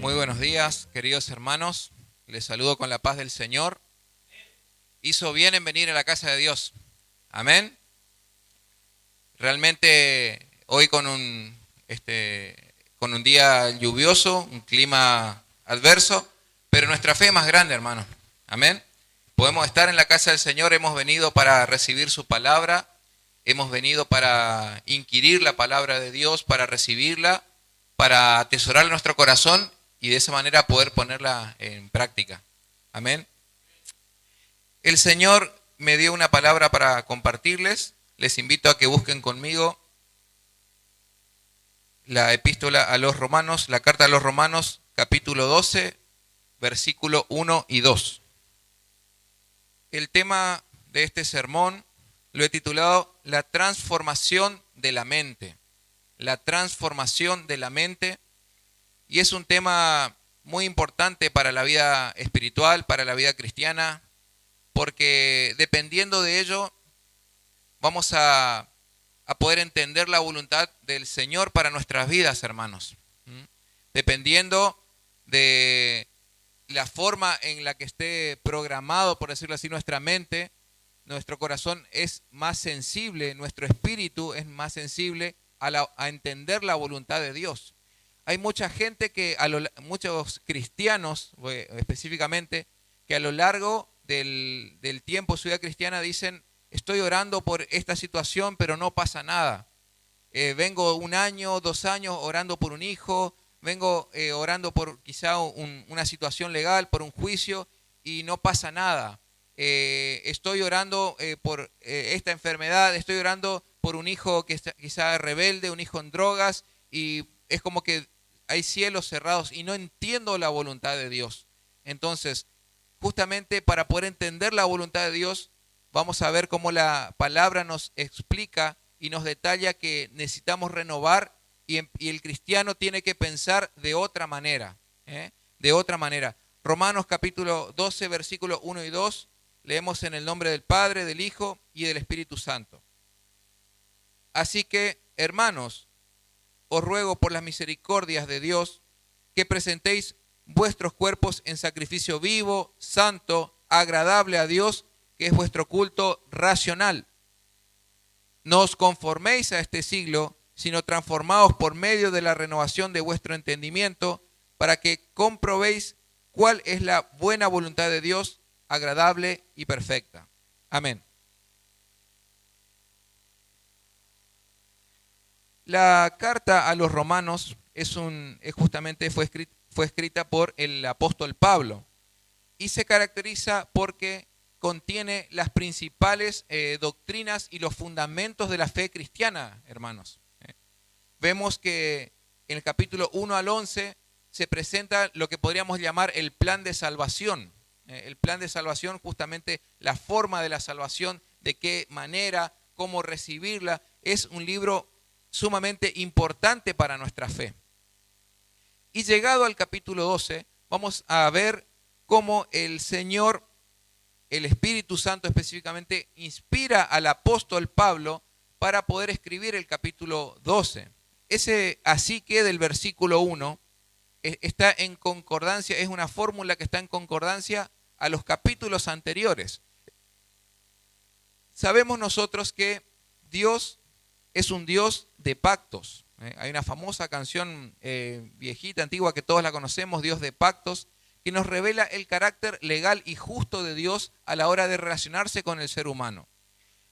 Muy buenos días, queridos hermanos. Les saludo con la paz del Señor. Hizo bien en venir a la casa de Dios. Amén. Realmente hoy con un día lluvioso, un clima adverso, pero nuestra fe es más grande, hermano. Amén. Podemos estar en la casa del Señor, hemos venido para recibir su palabra, hemos venido para inquirir la palabra de Dios, para recibirla, para atesorarla en nuestro corazón y de esa manera poder ponerla en práctica. Amén. El Señor me dio una palabra para compartirles. Les invito a que busquen conmigo la epístola a los Romanos, la carta a los Romanos, capítulo 12, versículo 1 y 2. El tema de este sermón lo he titulado La transformación de la mente. La transformación de la mente. Y es un tema muy importante para la vida espiritual, para la vida cristiana, porque dependiendo de ello vamos a poder entender la voluntad del Señor para nuestras vidas, hermanos. Dependiendo de la forma en la que esté programado, por decirlo así, nuestra mente, nuestro corazón es más sensible, nuestro espíritu es más sensible a entender la voluntad de Dios. Hay mucha gente muchos cristianos específicamente, que a lo largo del tiempo, su vida cristiana, dicen: estoy orando por esta situación, pero no pasa nada. Vengo 1 año, 2 años orando por un hijo, vengo orando por quizá una situación legal, por un juicio, y no pasa nada. Estoy orando por esta enfermedad, estoy orando por un hijo que está quizá rebelde, un hijo en drogas, y es como que hay cielos cerrados y no entiendo la voluntad de Dios. Entonces, justamente para poder entender la voluntad de Dios, vamos a ver cómo la palabra nos explica y nos detalla que necesitamos renovar y el cristiano tiene que pensar de otra manera. De otra manera. Romanos capítulo 12, versículos 1 y 2, leemos en el nombre del Padre, del Hijo y del Espíritu Santo. Así que, hermanos, os ruego por las misericordias de Dios que presentéis vuestros cuerpos en sacrificio vivo, santo, agradable a Dios, que es vuestro culto racional. No os conforméis a este siglo, sino transformaos por medio de la renovación de vuestro entendimiento, para que comprobéis cuál es la buena voluntad de Dios, agradable y perfecta. Amén. La carta a los romanos fue escrita por el apóstol Pablo y se caracteriza porque contiene las principales doctrinas y los fundamentos de la fe cristiana, hermanos. Vemos que en el capítulo 1 al 11 se presenta lo que podríamos llamar el plan de salvación. El plan de salvación, justamente la forma de la salvación, de qué manera, cómo recibirla. Es un libro sumamente importante para nuestra fe. Y llegado al capítulo 12, vamos a ver cómo el Señor, el Espíritu Santo específicamente, inspira al apóstol Pablo para poder escribir el capítulo 12. Ese así que del versículo 1 está en concordancia, es una fórmula que está en concordancia a los capítulos anteriores. Sabemos nosotros que Dios es un Dios de pactos. Hay una famosa canción viejita, antigua, que todos la conocemos, Dios de pactos, que nos revela el carácter legal y justo de Dios a la hora de relacionarse con el ser humano.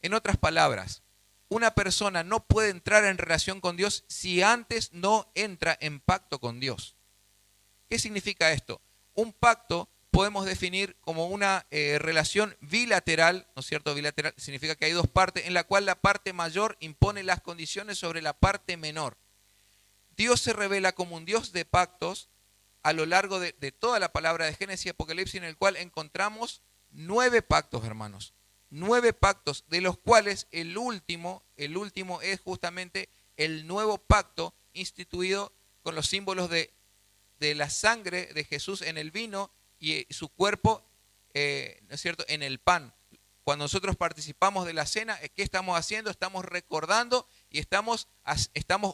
En otras palabras, una persona no puede entrar en relación con Dios si antes no entra en pacto con Dios. ¿Qué significa esto? Un pacto podemos definir como una relación bilateral, ¿no es cierto? Bilateral significa que hay dos partes en la cual la parte mayor impone las condiciones sobre la parte menor. Dios se revela como un Dios de pactos a lo largo de toda la palabra de Génesis y Apocalipsis, en el cual encontramos 9 pactos, hermanos. 9 pactos, de los cuales el último es justamente el nuevo pacto instituido con los símbolos de la sangre de Jesús en el vino y su cuerpo, ¿no es cierto?, en el pan. Cuando nosotros participamos de la cena, ¿qué estamos haciendo? Estamos recordando y estamos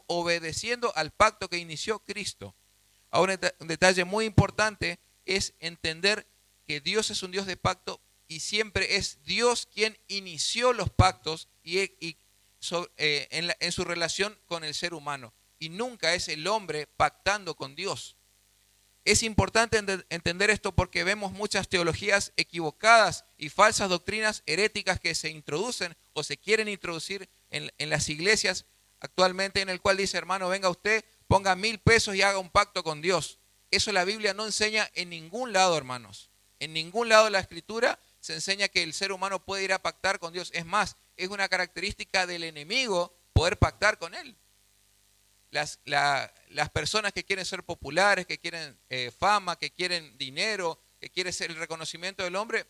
obedeciendo al pacto que inició Cristo. Ahora, un detalle muy importante es entender que Dios es un Dios de pacto y siempre es Dios quien inició los pactos en su relación con el ser humano. Y nunca es el hombre pactando con Dios. Es importante entender esto porque vemos muchas teologías equivocadas y falsas doctrinas heréticas que se introducen o se quieren introducir en las iglesias actualmente, en el cual dice, hermano, venga usted, ponga 1,000 pesos y haga un pacto con Dios. Eso la Biblia no enseña en ningún lado, hermanos. En ningún lado de la Escritura se enseña que el ser humano puede ir a pactar con Dios. Es más, es una característica del enemigo poder pactar con él. Las personas que quieren ser populares, que quieren fama, que quieren dinero, que quieren ser el reconocimiento del hombre,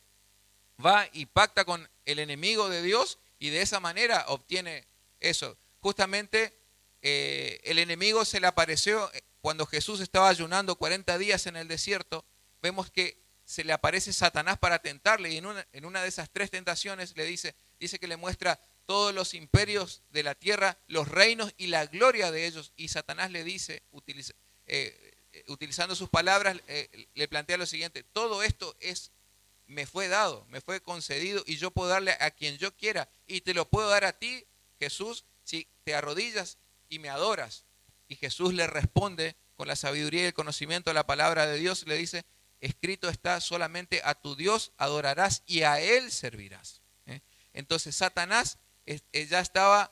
va y pacta con el enemigo de Dios y de esa manera obtiene eso. Justamente el enemigo se le apareció cuando Jesús estaba ayunando 40 días en el desierto. Vemos que se le aparece Satanás para tentarle y en una de esas 3 tentaciones le dice que le muestra todos los imperios de la tierra, los reinos y la gloria de ellos. Y Satanás le dice, utilizando sus palabras, le plantea lo siguiente: todo esto me fue dado, me fue concedido y yo puedo darle a quien yo quiera. Y te lo puedo dar a ti, Jesús, si te arrodillas y me adoras. Y Jesús le responde con la sabiduría y el conocimiento de la palabra de Dios, le dice, escrito está, solamente a tu Dios adorarás y a Él servirás. Entonces Satanás ya estaba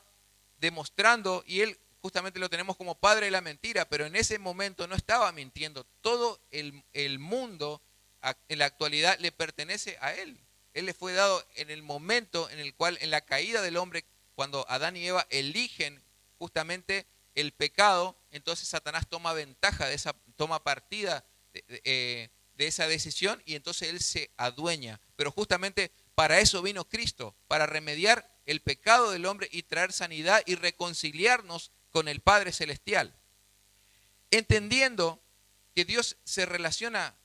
demostrando, y él justamente lo tenemos como padre de la mentira, pero en ese momento no estaba mintiendo. Todo el mundo en la actualidad le pertenece a él. Él le fue dado en el momento en el cual, en la caída del hombre, cuando Adán y Eva eligen justamente el pecado, entonces Satanás toma ventaja de esa, toma partida de esa decisión y entonces él se adueña. Pero justamente para eso vino Cristo, para remediar el pecado del hombre y traer sanidad y reconciliarnos con el Padre Celestial. Entendiendo que Dios se relaciona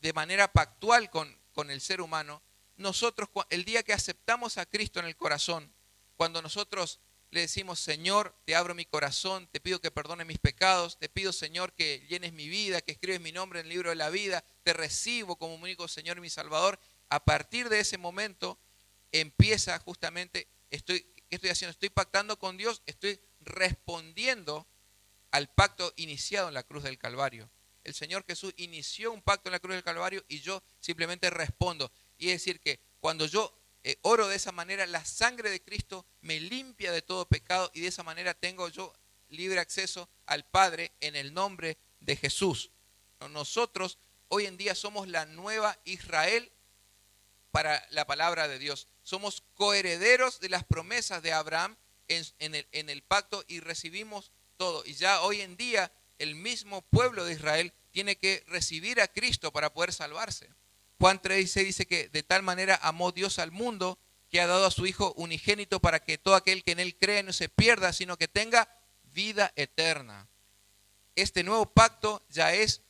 de manera pactual con el ser humano, nosotros, el día que aceptamos a Cristo en el corazón, cuando nosotros le decimos, Señor, te abro mi corazón, te pido que perdones mis pecados, te pido, Señor, que llenes mi vida, que escribes mi nombre en el libro de la vida, te recibo como mi único Señor y mi Salvador. A partir de ese momento empieza justamente, ¿qué estoy haciendo? Estoy pactando con Dios, estoy respondiendo al pacto iniciado en la cruz del Calvario. El Señor Jesús inició un pacto en la cruz del Calvario y yo simplemente respondo. Y es decir que cuando yo oro de esa manera, la sangre de Cristo me limpia de todo pecado y de esa manera tengo yo libre acceso al Padre en el nombre de Jesús. Nosotros hoy en día somos la nueva Israel para la palabra de Dios. Somos coherederos de las promesas de Abraham en el pacto y recibimos todo. Y ya hoy en día el mismo pueblo de Israel tiene que recibir a Cristo para poder salvarse. Juan 3:16 dice que de tal manera amó Dios al mundo que ha dado a su Hijo unigénito para que todo aquel que en Él cree no se pierda, sino que tenga vida eterna. Este nuevo pacto ya es,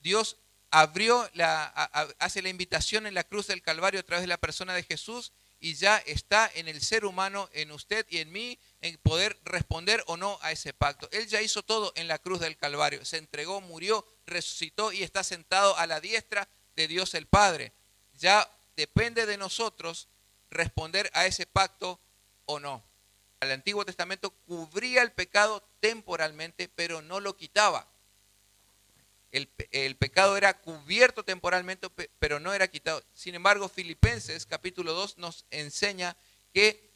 Dios hace la invitación en la cruz del Calvario a través de la persona de Jesús y ya está en el ser humano, en usted y en mí, en poder responder o no a ese pacto. Él ya hizo todo en la cruz del Calvario, se entregó, murió, resucitó y está sentado a la diestra de Dios el Padre. Ya depende de nosotros responder a ese pacto o no. El Antiguo Testamento cubría el pecado temporalmente, pero no lo quitaba. El pecado era cubierto temporalmente, pero no era quitado. Sin embargo, Filipenses capítulo 2 nos enseña que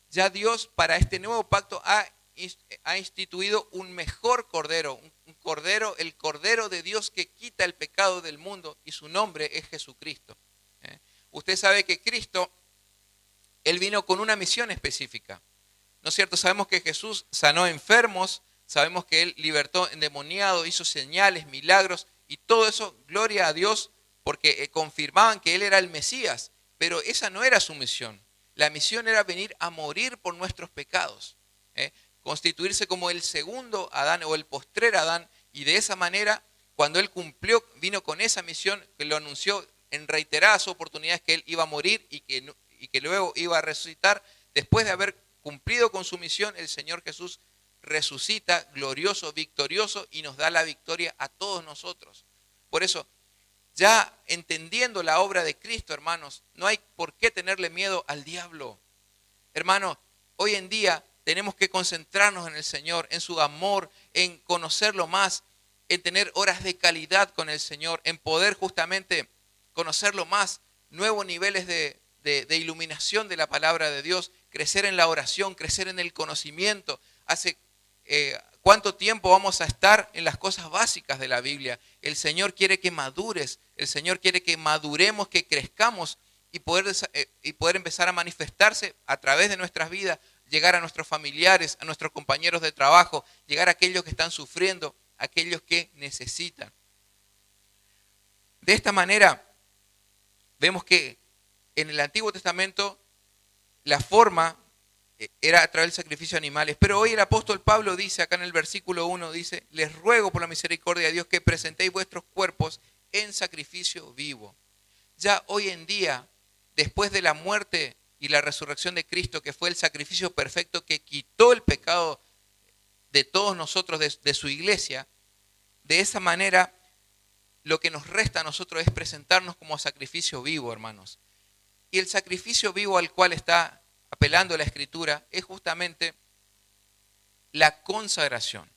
ya Dios para este nuevo pacto ha instituido un mejor cordero, un cordero, el cordero de Dios que quita el pecado del mundo y su nombre es Jesucristo. Usted sabe que Cristo, Él vino con una misión específica. ¿No es cierto? Sabemos que Jesús sanó enfermos, sabemos que Él libertó endemoniados, hizo señales, milagros y todo eso, gloria a Dios, porque confirmaban que Él era el Mesías, pero esa no era su misión. La misión era venir a morir por nuestros pecados, constituirse como el segundo Adán o el postrer Adán, y de esa manera, cuando Él vino con esa misión, que lo anunció en reiteradas oportunidades que Él iba a morir y que luego iba a resucitar, después de haber cumplido con su misión, el Señor Jesús resucita glorioso, victorioso y nos da la victoria a todos nosotros. Por eso, ya entendiendo la obra de Cristo, hermanos, no hay por qué tenerle miedo al diablo. Hermanos, hoy en día tenemos que concentrarnos en el Señor, en su amor, en conocerlo más, en tener horas de calidad con el Señor, en poder justamente conocerlo más, nuevos niveles de iluminación de la palabra de Dios, crecer en la oración, crecer en el conocimiento. ¿Cuánto tiempo vamos a estar en las cosas básicas de la Biblia? El Señor quiere que madures, el Señor quiere que maduremos, que crezcamos y poder empezar a manifestarse a través de nuestras vidas, llegar a nuestros familiares, a nuestros compañeros de trabajo, llegar a aquellos que están sufriendo, a aquellos que necesitan. De esta manera, vemos que en el Antiguo Testamento la forma era a través del sacrificio de animales. Pero hoy el apóstol Pablo dice, acá en el versículo 1, dice, les ruego por la misericordia de Dios que presentéis vuestros cuerpos en sacrificio vivo. Ya hoy en día, después de la muerte y la resurrección de Cristo, que fue el sacrificio perfecto que quitó el pecado de todos nosotros, de su iglesia, de esa manera lo que nos resta a nosotros es presentarnos como sacrificio vivo, hermanos. Y el sacrificio vivo al cual está apelando la Escritura es justamente la consagración.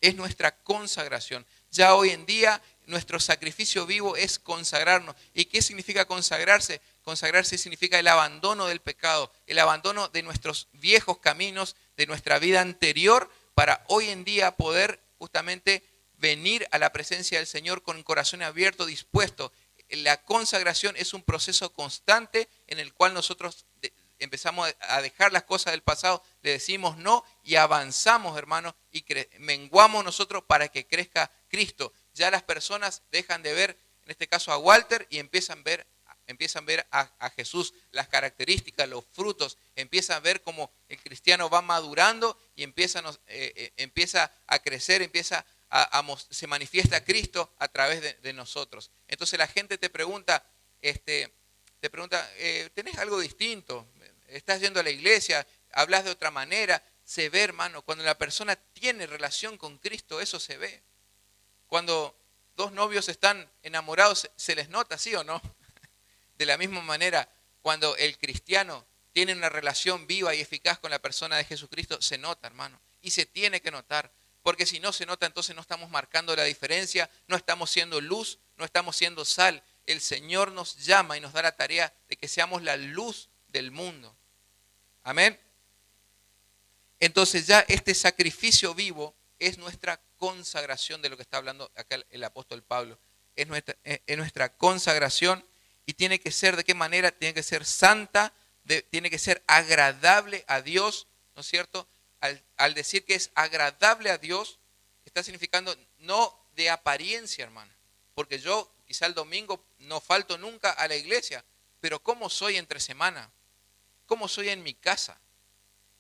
Es nuestra consagración. Ya hoy en día nuestro sacrificio vivo es consagrarnos. ¿Y qué significa consagrarse? Consagrarse significa el abandono del pecado, el abandono de nuestros viejos caminos, de nuestra vida anterior, para hoy en día poder justamente venir a la presencia del Señor con un corazón abierto, dispuesto. La consagración es un proceso constante en el cual nosotros empezamos a dejar las cosas del pasado, le decimos no y avanzamos, hermanos, y menguamos nosotros para que crezca Cristo. Ya las personas dejan de ver, en este caso a Walter, y empiezan a ver a Jesús, las características, los frutos, empiezan a ver cómo el cristiano va madurando y empieza a crecer, se manifiesta Cristo a través de nosotros. Entonces la gente te pregunta, ¿tenés algo distinto? ¿Estás yendo a la iglesia? ¿Hablas de otra manera? Se ve, hermano, cuando la persona tiene relación con Cristo, eso se ve. Cuando dos novios están enamorados, se les nota, ¿sí o no? De la misma manera, cuando el cristiano tiene una relación viva y eficaz con la persona de Jesucristo, se nota, hermano. Y se tiene que notar. Porque si no se nota, entonces no estamos marcando la diferencia, no estamos siendo luz, no estamos siendo sal. El Señor nos llama y nos da la tarea de que seamos la luz del mundo. Amén. Entonces ya este sacrificio vivo es nuestra consagración, de lo que está hablando acá el apóstol Pablo. Es nuestra consagración y tiene que ser, ¿de qué manera? Tiene que ser santa, tiene que ser agradable a Dios, ¿no es cierto? Al decir que es agradable a Dios, está significando no de apariencia, hermano. Porque yo quizá el domingo no falto nunca a la iglesia, pero ¿cómo soy entre semana? ¿Cómo soy en mi casa?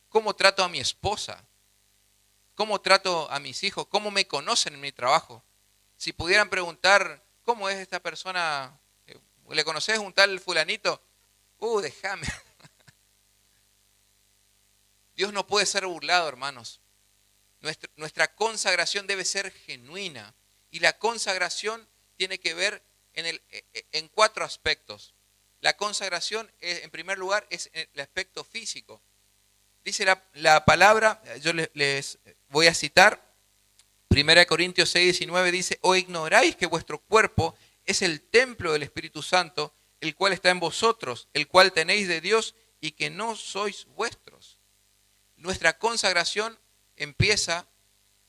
¿Cómo trato a mi esposa? ¿Cómo trato a mis hijos? ¿Cómo me conocen en mi trabajo? Si pudieran preguntar, ¿cómo es esta persona? ¿Le conoces un tal fulanito? Déjame. Dios no puede ser burlado, hermanos. Nuestra consagración debe ser genuina. Y la consagración tiene que ver en 4 aspectos. La consagración, en primer lugar, es el aspecto físico. Dice la palabra, yo les voy a citar, 1 Corintios 6, 19, dice, ¿o ignoráis que vuestro cuerpo es el templo del Espíritu Santo, el cual está en vosotros, el cual tenéis de Dios y que no sois vuestros? Nuestra consagración empieza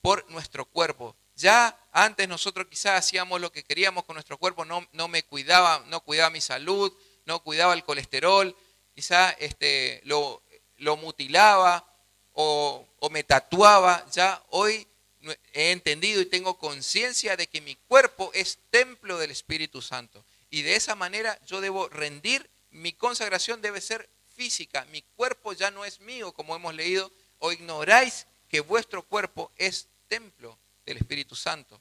por nuestro cuerpo. Ya antes nosotros quizás hacíamos lo que queríamos con nuestro cuerpo, no cuidaba mi salud, no cuidaba el colesterol, quizás lo mutilaba o me tatuaba. Ya hoy he entendido y tengo conciencia de que mi cuerpo es templo del Espíritu Santo. Y de esa manera yo debo rendir, mi consagración debe ser física. Mi cuerpo ya no es mío, como hemos leído, o ignoráis que vuestro cuerpo es templo del Espíritu Santo.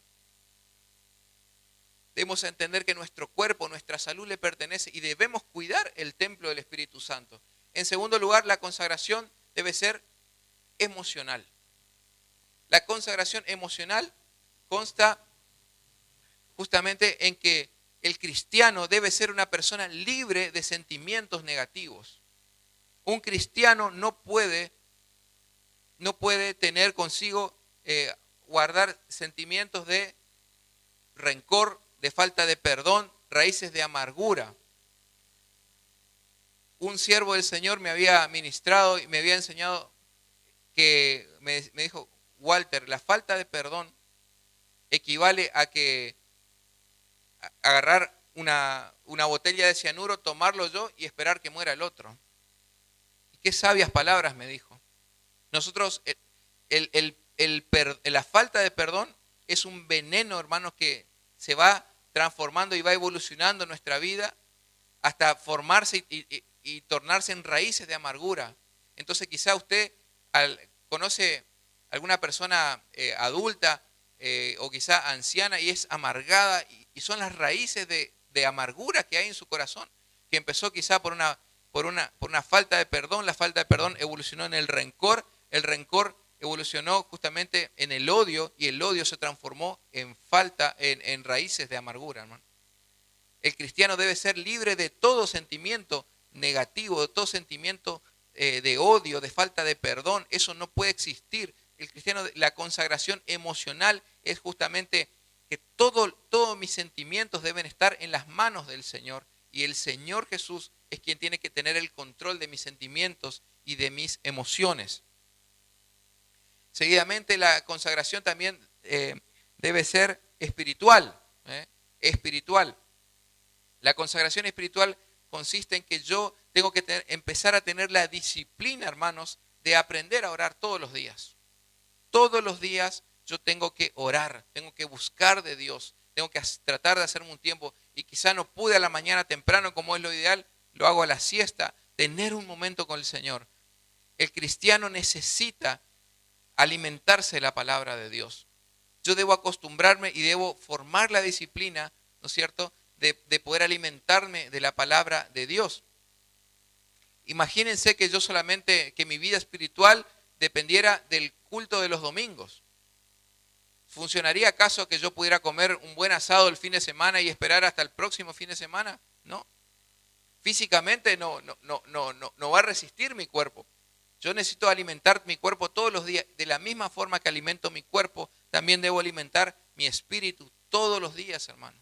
Debemos entender que nuestro cuerpo, nuestra salud le pertenece y debemos cuidar el templo del Espíritu Santo. En segundo lugar, la consagración debe ser emocional. La consagración emocional consta justamente en que el cristiano debe ser una persona libre de sentimientos negativos. Un cristiano no puede tener consigo, guardar sentimientos de rencor, de falta de perdón, raíces de amargura. Un siervo del Señor me había ministrado y me había enseñado que me dijo: Walter, la falta de perdón equivale a que agarrar una botella de cianuro, tomarlo yo y esperar que muera el otro. Y qué sabias palabras me dijo. Nosotros, la falta de perdón es un veneno, hermanos, que se va transformando y va evolucionando en nuestra vida hasta formarse y tornarse en raíces de amargura. Entonces quizá usted conoce alguna persona adulta o quizá anciana y es amargada, y son las raíces de amargura que hay en su corazón, que empezó quizá por una falta de perdón. La falta de perdón evolucionó en el rencor evolucionó justamente en el odio, y el odio se transformó en raíces de amargura, hermano. El cristiano debe ser libre de todo sentimiento negativo, de todo sentimiento de odio, de falta de perdón. Eso no puede existir. El cristiano, la consagración emocional es justamente que todos mis sentimientos deben estar en las manos del Señor, y el Señor Jesús es quien tiene que tener el control de mis sentimientos y de mis emociones. Seguidamente, la consagración también debe ser espiritual. Espiritual. La consagración espiritual consiste en que yo tengo que empezar a tener la disciplina, hermanos, de aprender a orar todos los días. Todos los días yo tengo que orar, tengo que buscar de Dios, tengo que tratar de hacerme un tiempo, y quizá no pude a la mañana temprano como es lo ideal, lo hago a la siesta, tener un momento con el Señor. El cristiano necesita alimentarse de la palabra de Dios. Yo debo acostumbrarme y debo formar la disciplina, ¿no es cierto?, de poder alimentarme de la palabra de Dios. Imagínense que que mi vida espiritual dependiera del culto de los domingos. ¿Funcionaría acaso que yo pudiera comer un buen asado el fin de semana y esperar hasta el próximo fin de semana? No. Físicamente no va a resistir mi cuerpo. Yo necesito alimentar mi cuerpo todos los días. De la misma forma que alimento mi cuerpo, también debo alimentar mi espíritu todos los días, hermano.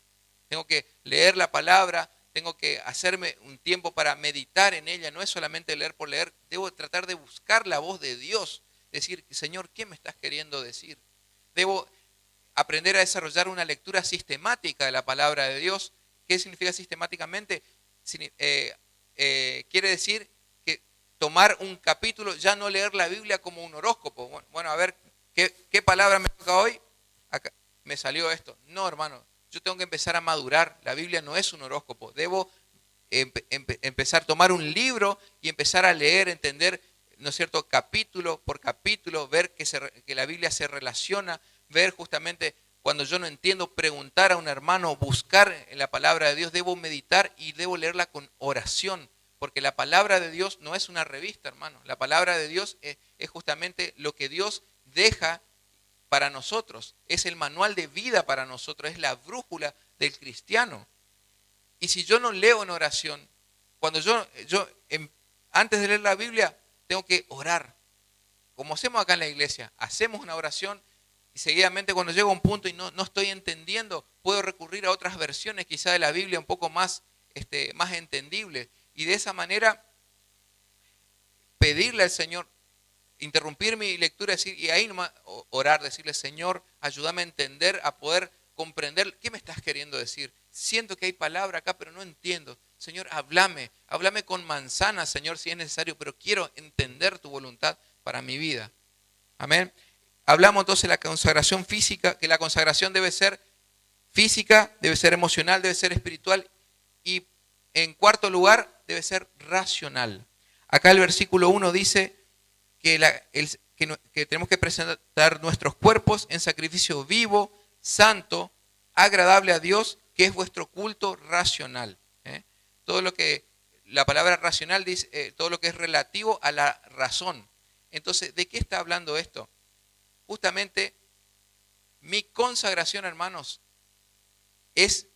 Tengo que leer la palabra, tengo que hacerme un tiempo para meditar en ella. No es solamente leer por leer, debo tratar de buscar la voz de Dios. Decir: Señor, ¿qué me estás queriendo decir? Debo aprender a desarrollar una lectura sistemática de la palabra de Dios. ¿Qué significa sistemáticamente? Quiere decir que tomar un capítulo, ya no leer la Biblia como un horóscopo. Bueno, a ver, ¿qué palabra me toca hoy? Acá me salió esto. No, hermano, yo tengo que empezar a madurar. La Biblia no es un horóscopo. Debo empezar a tomar un libro y empezar a leer, entender, ¿no es cierto?, capítulo por capítulo, ver que la Biblia se relaciona, ver justamente cuando yo no entiendo, preguntar a un hermano, buscar en la palabra de Dios. Debo meditar y debo leerla con oración, porque la palabra de Dios no es una revista, hermano. La palabra de Dios es justamente lo que Dios deja para nosotros, es el manual de vida para nosotros, es la brújula del cristiano. Y si yo no leo en oración, cuando antes de leer la Biblia, tengo que orar. Como hacemos acá en la iglesia, hacemos una oración, y seguidamente cuando llego a un punto y no estoy entendiendo, puedo recurrir a otras versiones quizá de la Biblia un poco más entendibles. Y de esa manera pedirle al Señor, interrumpir mi lectura, y ahí nomás orar, decirle: Señor, ayúdame a entender, a poder comprender qué me estás queriendo decir. Siento que hay palabra acá, pero no entiendo. Señor, háblame con manzanas, Señor, si es necesario, pero quiero entender tu voluntad para mi vida. Amén. Hablamos entonces de la consagración física, que la consagración debe ser física, debe ser emocional, debe ser espiritual, y en cuarto lugar, debe ser racional. Acá el versículo 1 dice que tenemos que presentar nuestros cuerpos en sacrificio vivo, santo, agradable a Dios, que es vuestro culto racional. Todo lo que la palabra racional dice, todo lo que es relativo a la razón. Entonces, ¿de qué está hablando esto? justamente mi consagración, hermanos, es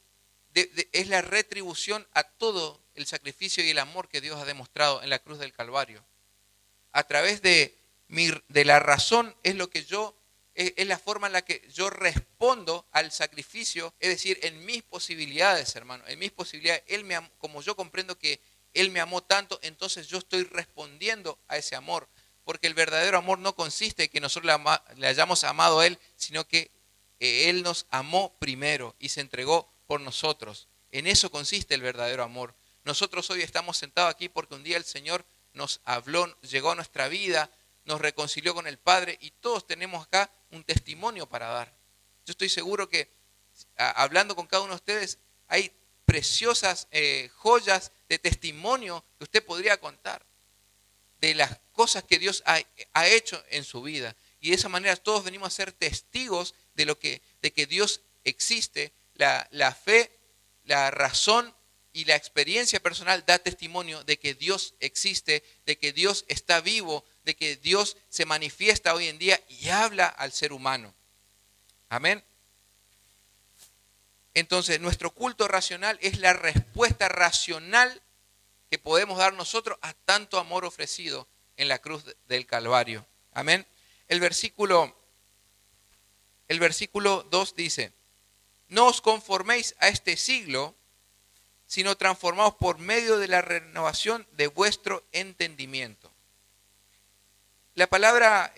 la retribución a todo el sacrificio y el amor que Dios ha demostrado en la cruz del Calvario. A través de la razón es la forma en la que yo respondo al sacrificio, es decir, en mis posibilidades, hermano, en mis posibilidades. Él me amó, como yo comprendo que Él me amó tanto, entonces yo estoy respondiendo a ese amor, porque el verdadero amor no consiste en que nosotros le hayamos amado a Él, sino que Él nos amó primero y se entregó por nosotros. En eso consiste el verdadero amor. Nosotros hoy estamos sentados aquí porque un día el Señor nos habló, llegó a nuestra vida, nos reconcilió con el Padre y todos tenemos acá un testimonio para dar. Yo estoy seguro que hablando con cada uno de ustedes hay preciosas joyas de testimonio que usted podría contar de las cosas que Dios ha hecho en su vida. Y de esa manera todos venimos a ser testigos de que Dios existe. La fe, la razón y la experiencia personal da testimonio de que Dios existe, de que Dios está vivo, de que Dios se manifiesta hoy en día y habla al ser humano. Amén. Entonces, nuestro culto racional es la respuesta racional que podemos dar nosotros a tanto amor ofrecido en la cruz del Calvario. Amén. El versículo 2 dice: no os conforméis a este siglo, sino transformaos por medio de la renovación de vuestro entendimiento. La palabra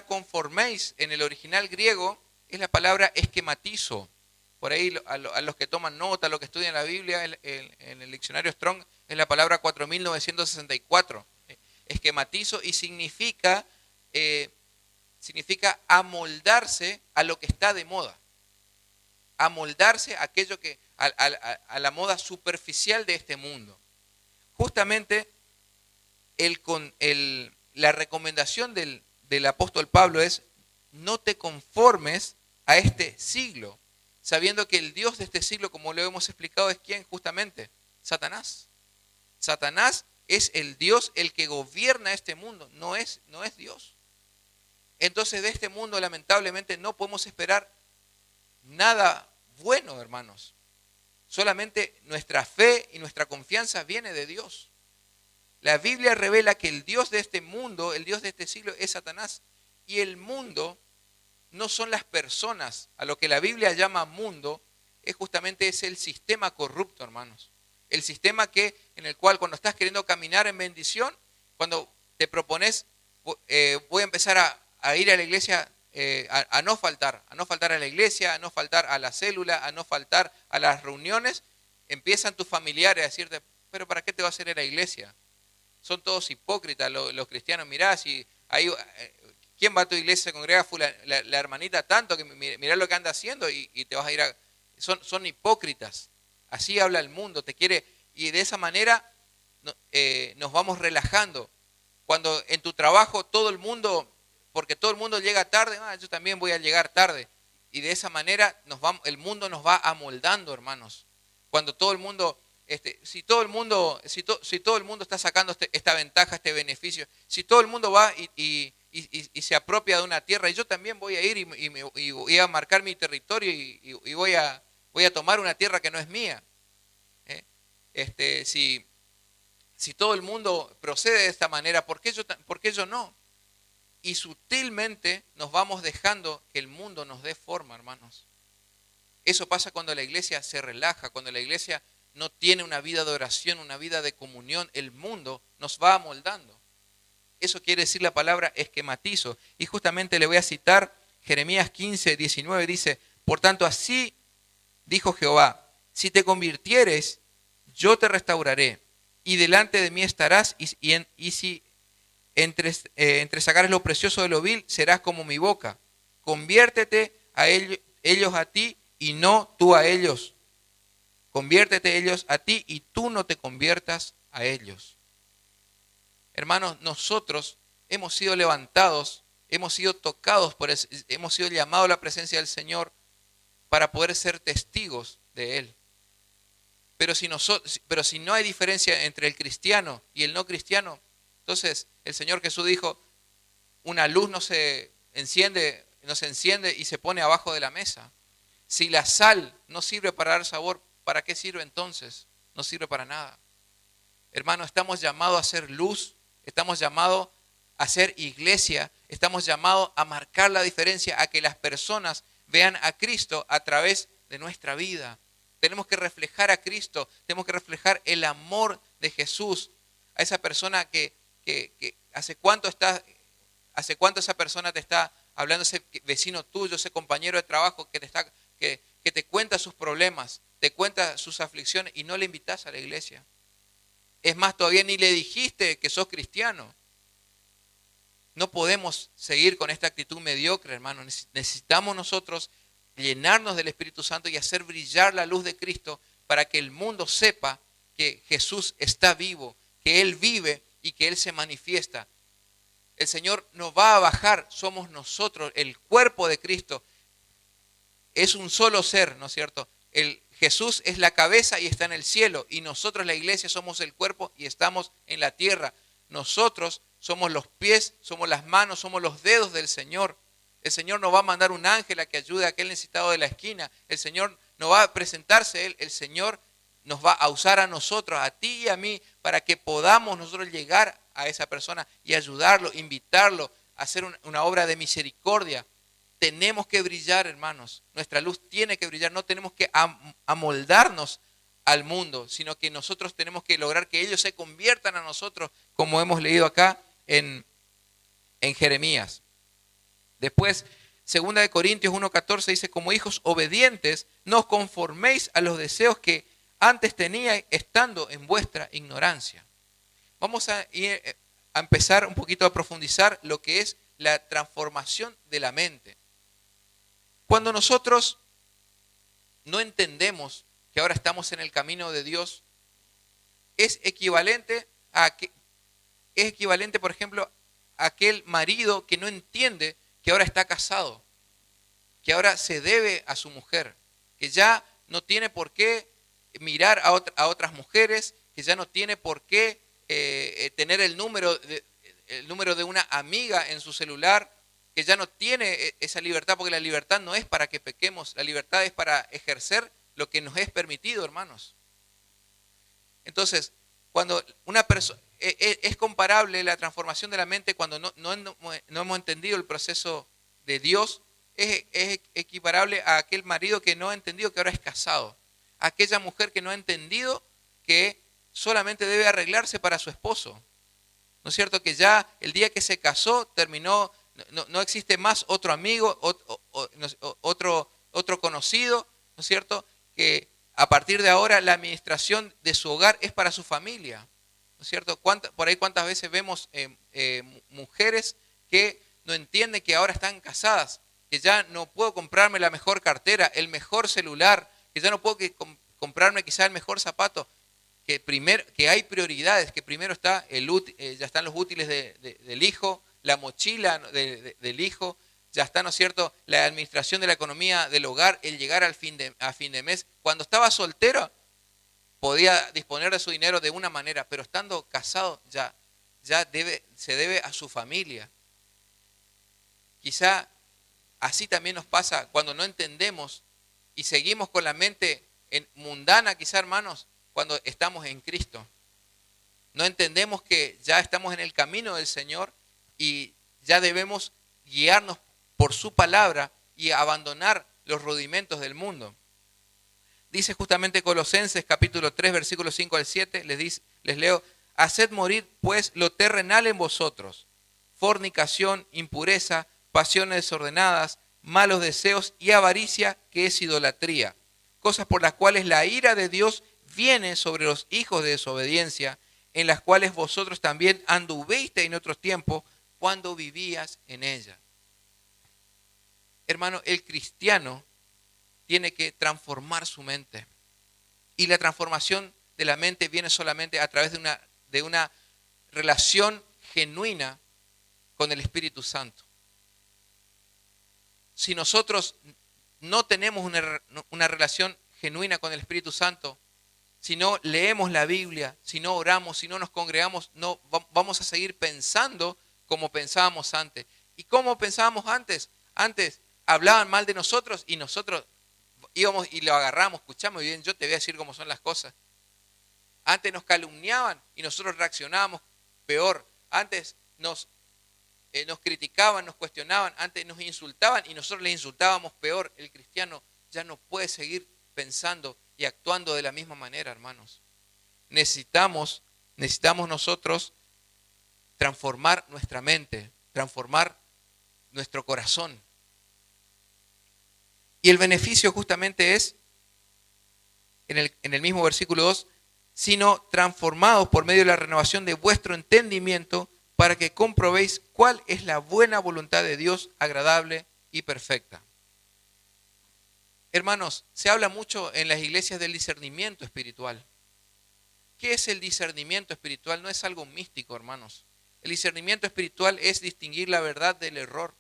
conforméis en el original griego es la palabra esquematizo. Por ahí a los que toman nota, a los que estudian la Biblia, en el diccionario Strong es la palabra 4964. Esquematizo y significa amoldarse a lo que está de moda. Amoldarse a aquello a la moda superficial de este mundo. Justamente la recomendación del apóstol Pablo es: no te conformes a este siglo, sabiendo que el Dios de este siglo, como lo hemos explicado, es ¿quién? Justamente Satanás. Satanás es el Dios, el que gobierna este mundo, no es Dios. Entonces de este mundo lamentablemente no podemos esperar nada bueno, hermanos. Solamente nuestra fe y nuestra confianza viene de Dios. La Biblia revela que el Dios de este mundo, el Dios de este siglo es Satanás. Y el mundo no son las personas. A lo que la Biblia llama mundo es justamente el sistema corrupto, hermanos. El sistema en el cual cuando estás queriendo caminar en bendición, cuando te propones, voy a empezar a ir a la iglesia, a no faltar a la iglesia, a no faltar a la célula, a no faltar a las reuniones, empiezan tus familiares a decirte: pero ¿para qué te vas a ir a la iglesia? Son todos hipócritas los cristianos. Mirá, si ahí, ¿quién va a tu iglesia? Se congrega la hermanita tanto que mirá lo que anda haciendo y te vas a ir a... Son hipócritas. Así habla el mundo, te quiere, y de esa manera nos vamos relajando. Cuando en tu trabajo porque todo el mundo llega tarde, yo también voy a llegar tarde. Y de esa manera el mundo nos va amoldando, hermanos. Cuando todo el mundo, si todo el mundo está sacando esta ventaja, este beneficio, si todo el mundo va y se apropia de una tierra, y yo también voy a ir y voy a marcar mi territorio y voy a tomar una tierra que no es mía. Si todo el mundo procede de esta manera, ¿por qué yo no? Y sutilmente nos vamos dejando que el mundo nos dé forma, hermanos. Eso pasa cuando la iglesia se relaja, cuando la iglesia no tiene una vida de oración, una vida de comunión. El mundo nos va amoldando. Eso quiere decir la palabra esquematizo. Y justamente le voy a citar Jeremías 15, 19, dice: por tanto, así dijo Jehová: si te convirtieres, yo te restauraré, y delante de mí estarás, y si entresacares lo precioso de lo vil, serás como mi boca. Conviértete a ellos a ti, y no tú a ellos. Conviértete ellos a ti, y tú no te conviertas a ellos. Hermanos, nosotros hemos sido levantados, hemos sido tocados, hemos sido llamados a la presencia del Señor para poder ser testigos de Él. Pero si no hay diferencia entre el cristiano y el no cristiano, entonces el Señor Jesús dijo: una luz nos enciende y se pone abajo de la mesa. Si la sal no sirve para dar sabor, ¿para qué sirve entonces? No sirve para nada. Hermano, estamos llamados a ser luz, estamos llamados a ser iglesia, estamos llamados a marcar la diferencia, a que las personas vean a Cristo a través de nuestra vida. Tenemos que reflejar a Cristo, tenemos que reflejar el amor de Jesús a esa persona que ¿hace cuánto esa persona te está hablando, ese vecino tuyo, ese compañero de trabajo que te cuenta sus problemas, te cuenta sus aflicciones y no le invitas a la iglesia? Es más, todavía ni le dijiste que sos cristiano. No podemos seguir con esta actitud mediocre, hermano. Necesitamos nosotros llenarnos del Espíritu Santo y hacer brillar la luz de Cristo para que el mundo sepa que Jesús está vivo, que Él vive y que Él se manifiesta. El Señor nos va a bajar, somos nosotros, el cuerpo de Cristo. Es un solo ser, ¿no es cierto? Jesús es la cabeza y está en el cielo, y nosotros, la iglesia, somos el cuerpo y estamos en la tierra. Nosotros somos los pies, somos las manos, somos los dedos del Señor. El Señor nos va a mandar un ángel a que ayude a aquel necesitado de la esquina. El Señor nos va a presentarse Él. El Señor nos va a usar a nosotros, a ti y a mí, para que podamos nosotros llegar a esa persona y ayudarlo, invitarlo a hacer una obra de misericordia. Tenemos que brillar, hermanos. Nuestra luz tiene que brillar. No tenemos que amoldarnos al mundo, sino que nosotros tenemos que lograr que ellos se conviertan a nosotros, como hemos leído acá en Jeremías. Después, 2 Corintios 1:14 dice: como hijos obedientes, no os conforméis a los deseos que antes teníais estando en vuestra ignorancia. Vamos a empezar un poquito a profundizar lo que es la transformación de la mente. Cuando nosotros no entendemos que ahora estamos en el camino de Dios, es equivalente, por ejemplo, a aquel marido que no entiende que ahora está casado, que ahora se debe a su mujer, que ya no tiene por qué mirar a otras mujeres, que ya no tiene por qué tener el número de una amiga en su celular, que ya no tiene esa libertad, porque la libertad no es para que pequemos, la libertad es para ejercer lo que nos es permitido, hermanos. Entonces, cuando una persona, es comparable la transformación de la mente cuando no hemos entendido el proceso de Dios, es equiparable a aquel marido que no ha entendido que ahora es casado, a aquella mujer que no ha entendido que solamente debe arreglarse para su esposo. ¿No es cierto? Que ya el día que se casó terminó, no existe más otro amigo, otro conocido, ¿no es cierto? Que a partir de ahora la administración de su hogar es para su familia, ¿no es cierto? Por ahí cuántas veces vemos mujeres que no entienden que ahora están casadas, que ya no puedo comprarme la mejor cartera, el mejor celular, que ya no puedo comprarme quizá el mejor zapato, que hay prioridades, que primero está ya están los útiles del hijo, la mochila del hijo, ya está, ¿no es cierto?, la administración de la economía del hogar, el llegar a fin de mes. Cuando estaba soltero podía disponer de su dinero de una manera, pero estando casado se debe a su familia. Quizá así también nos pasa cuando no entendemos y seguimos con la mente mundana, quizá, hermanos, cuando estamos en Cristo. No entendemos que ya estamos en el camino del Señor y ya debemos guiarnos por su palabra y abandonar los rudimentos del mundo. Dice justamente Colosenses capítulo 3, versículos 5 al 7, les leo: haced morir pues lo terrenal en vosotros, fornicación, impureza, pasiones desordenadas, malos deseos y avaricia, que es idolatría, cosas por las cuales la ira de Dios viene sobre los hijos de desobediencia, en las cuales vosotros también anduvisteis en otros tiempos cuando vivías en ella. Hermano, el cristiano tiene que transformar su mente. Y la transformación de la mente viene solamente a través de una relación genuina con el Espíritu Santo. Si nosotros no tenemos una relación genuina con el Espíritu Santo, si no leemos la Biblia, si no oramos, si no nos congregamos, no vamos a seguir pensando como pensábamos antes. ¿Y cómo pensábamos antes? Antes hablaban mal de nosotros y nosotros íbamos y lo agarramos, escuchamos y bien, yo te voy a decir cómo son las cosas. Antes nos calumniaban y nosotros reaccionábamos peor. Antes nos criticaban, nos cuestionaban, antes nos insultaban y nosotros les insultábamos peor. El cristiano ya no puede seguir pensando y actuando de la misma manera, hermanos. Necesitamos nosotros transformar nuestra mente, transformar nuestro corazón. Y el beneficio justamente es, en el mismo versículo 2, sino transformados por medio de la renovación de vuestro entendimiento, para que comprobéis cuál es la buena voluntad de Dios, agradable y perfecta. Hermanos, se habla mucho en las iglesias del discernimiento espiritual. ¿Qué es el discernimiento espiritual? No es algo místico, hermanos. El discernimiento espiritual es distinguir la verdad del error.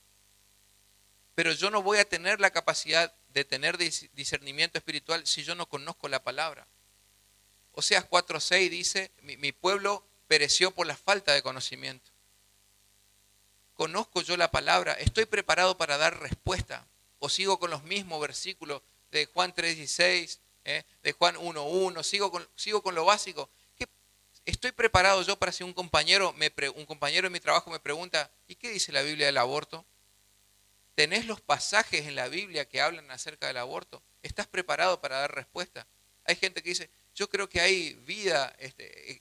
Pero yo no voy a tener la capacidad de tener discernimiento espiritual si yo no conozco la palabra. Oseas 4:6 dice, mi pueblo pereció por la falta de conocimiento. ¿Conozco yo la palabra? ¿Estoy preparado para dar respuesta? ¿O sigo con los mismos versículos de Juan 3:16, de Juan 1:1? ¿Sigo con lo básico? ¿Estoy preparado yo para si un compañero de mi trabajo me pregunta, ¿y qué dice la Biblia del aborto? ¿Tenés los pasajes en la Biblia que hablan acerca del aborto? ¿Estás preparado para dar respuesta? Hay gente que dice, yo creo que hay vida,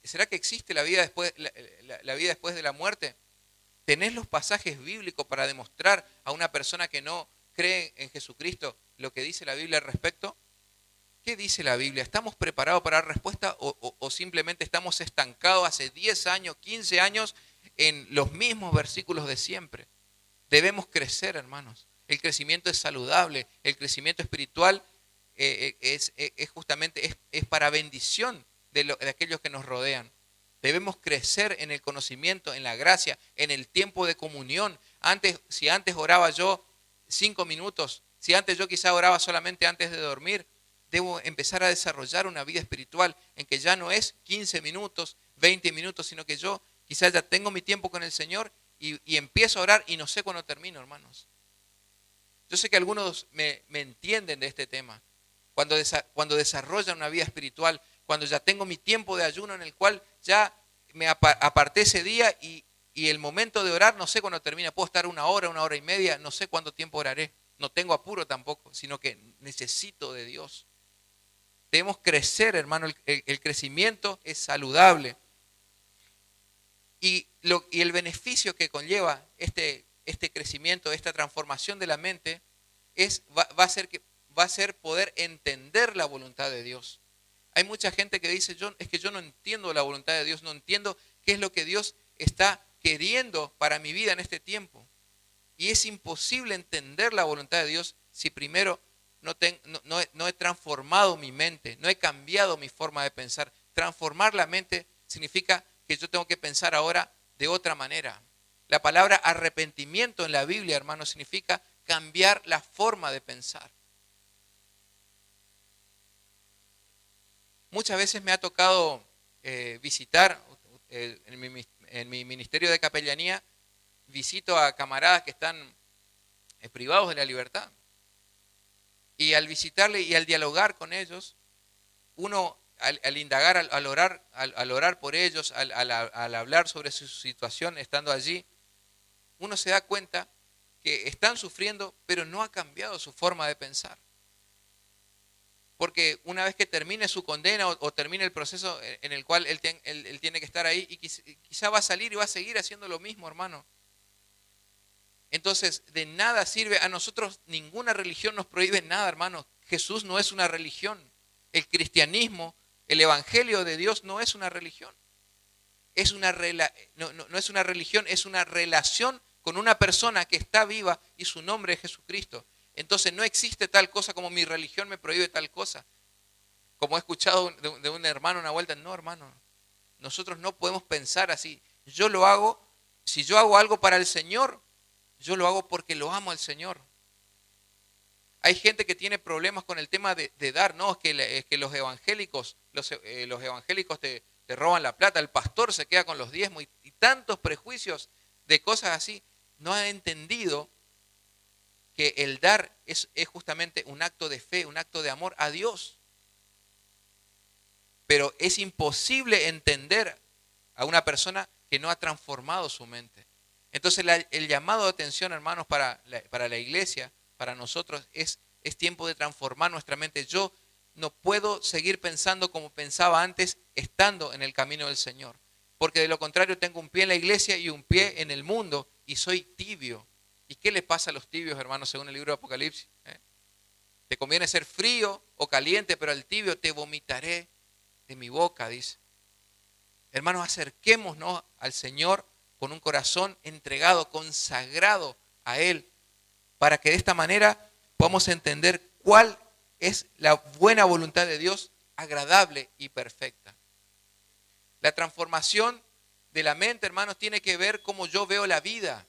¿será que existe la vida la vida después de la muerte? ¿Tenés los pasajes bíblicos para demostrar a una persona que no cree en Jesucristo lo que dice la Biblia al respecto? ¿Qué dice la Biblia? ¿Estamos preparados para dar respuesta o simplemente estamos estancados hace 10 años, 15 años en los mismos versículos de siempre? Debemos crecer, hermanos. El crecimiento es saludable, el crecimiento espiritual es justamente para bendición de aquellos que nos rodean. Debemos crecer en el conocimiento, en la gracia, en el tiempo de comunión. Si antes oraba yo 5 minutos, si antes yo quizá oraba solamente antes de dormir, debo empezar a desarrollar una vida espiritual en que ya no es 15 minutos, 20 minutos, sino que yo quizás ya tengo mi tiempo con el Señor y empiezo a orar y no sé cuándo termino, hermanos. Yo sé que algunos me entienden de este tema. Cuando desarrollan una vida espiritual, cuando ya tengo mi tiempo de ayuno en el cual ya me aparté ese día y el momento de orar no sé cuándo termina. Puedo estar 1 hora y media, no sé cuánto tiempo oraré. No tengo apuro tampoco, sino que necesito de Dios. Debemos crecer, hermano. El crecimiento es saludable. Y el beneficio que conlleva este crecimiento, esta transformación de la mente, va a ser poder entender la voluntad de Dios. Hay mucha gente que dice, es que yo no entiendo la voluntad de Dios, no entiendo qué es lo que Dios está queriendo para mi vida en este tiempo. Y es imposible entender la voluntad de Dios si primero no he transformado mi mente, no he cambiado mi forma de pensar. Transformar la mente significa que yo tengo que pensar ahora de otra manera. La palabra arrepentimiento en la Biblia, hermano, significa cambiar la forma de pensar. Muchas veces me ha tocado visitar, en mi ministerio de capellanía, visito a camaradas que están privados de la libertad. Y al visitarle y al dialogar con ellos, uno al indagar, al orar por ellos, al hablar sobre su situación estando allí, uno se da cuenta que están sufriendo, pero no ha cambiado su forma de pensar. Porque una vez que termine su condena o termine el proceso en el cual él tiene que estar ahí, y quizá va a salir y va a seguir haciendo lo mismo, hermano. Entonces, de nada sirve. A nosotros ninguna religión nos prohíbe nada, hermano. Jesús no es una religión. El cristianismo, el evangelio de Dios no es una religión. No es una religión, es una relación con una persona que está viva y su nombre es Jesucristo. Entonces no existe tal cosa como mi religión me prohíbe tal cosa. Como he escuchado de un hermano una vuelta, no, hermano, nosotros no podemos pensar así. Si yo hago algo para el Señor, yo lo hago porque lo amo al Señor. Hay gente que tiene problemas con el tema de dar, no, es que los evangélicos te roban la plata, el pastor se queda con los diezmos y tantos prejuicios de cosas así. no ha entendido que el dar es justamente un acto de fe, un acto de amor a Dios. Pero es imposible entender a una persona que no ha transformado su mente. Entonces el llamado de atención, hermanos, para la iglesia, para nosotros, es tiempo de transformar nuestra mente. Yo no puedo seguir pensando como pensaba antes estando en el camino del Señor. Porque de lo contrario tengo un pie en la iglesia y un pie en el mundo y soy tibio. ¿Y qué le pasa a los tibios, hermanos, según el libro de Apocalipsis? Te conviene ser frío o caliente, pero al tibio te vomitaré de mi boca, dice. Hermanos, acerquémonos al Señor con un corazón entregado, consagrado a Él, para que de esta manera podamos entender cuál es la buena voluntad de Dios, agradable y perfecta. La transformación de la mente, hermanos, tiene que ver cómo yo veo la vida,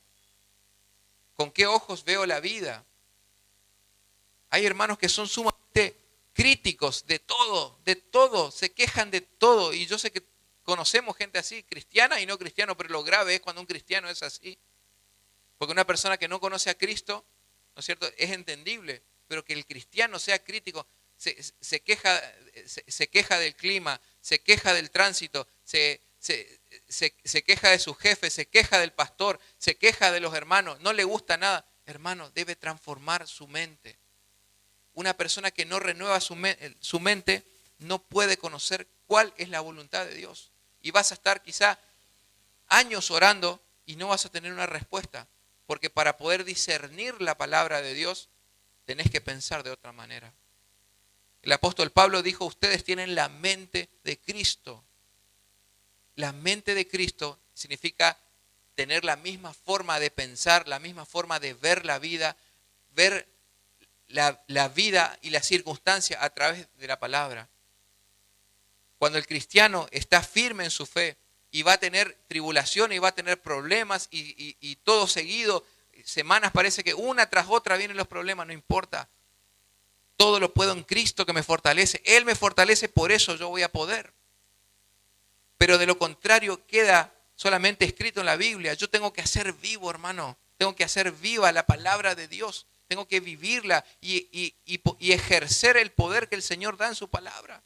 con qué ojos veo la vida. Hay hermanos que son sumamente críticos de todo, se quejan de todo, y yo sé que conocemos gente así, cristiana y no cristiana, pero lo grave es cuando un cristiano es así. Porque una persona que no conoce a Cristo, ¿no es cierto?, es entendible, pero que el cristiano sea crítico, se queja del clima, se queja del tránsito, se queja de su jefe, se queja del pastor, se queja de los hermanos, no le gusta nada. Hermano, debe transformar su mente. Una persona que no renueva su mente no puede conocer cuál es la voluntad de Dios. Y vas a estar quizá años orando y no vas a tener una respuesta. Porque para poder discernir la palabra de Dios, tenés que pensar de otra manera. El apóstol Pablo dijo, ustedes tienen la mente de Cristo. La mente de Cristo significa tener la misma forma de pensar, la misma forma de ver la vida, ver la vida y la circunstancia a través de la palabra. Cuando el cristiano está firme en su fe y va a tener tribulaciones y va a tener problemas y todo seguido, semanas parece que una tras otra vienen los problemas, no importa. Todo lo puedo en Cristo que me fortalece. Él me fortalece, por eso yo voy a poder. Pero de lo contrario queda solamente escrito en la Biblia. Yo tengo que hacer vivo, hermano. Tengo que hacer viva la palabra de Dios. Tengo que vivirla y ejercer el poder que el Señor da en su palabra.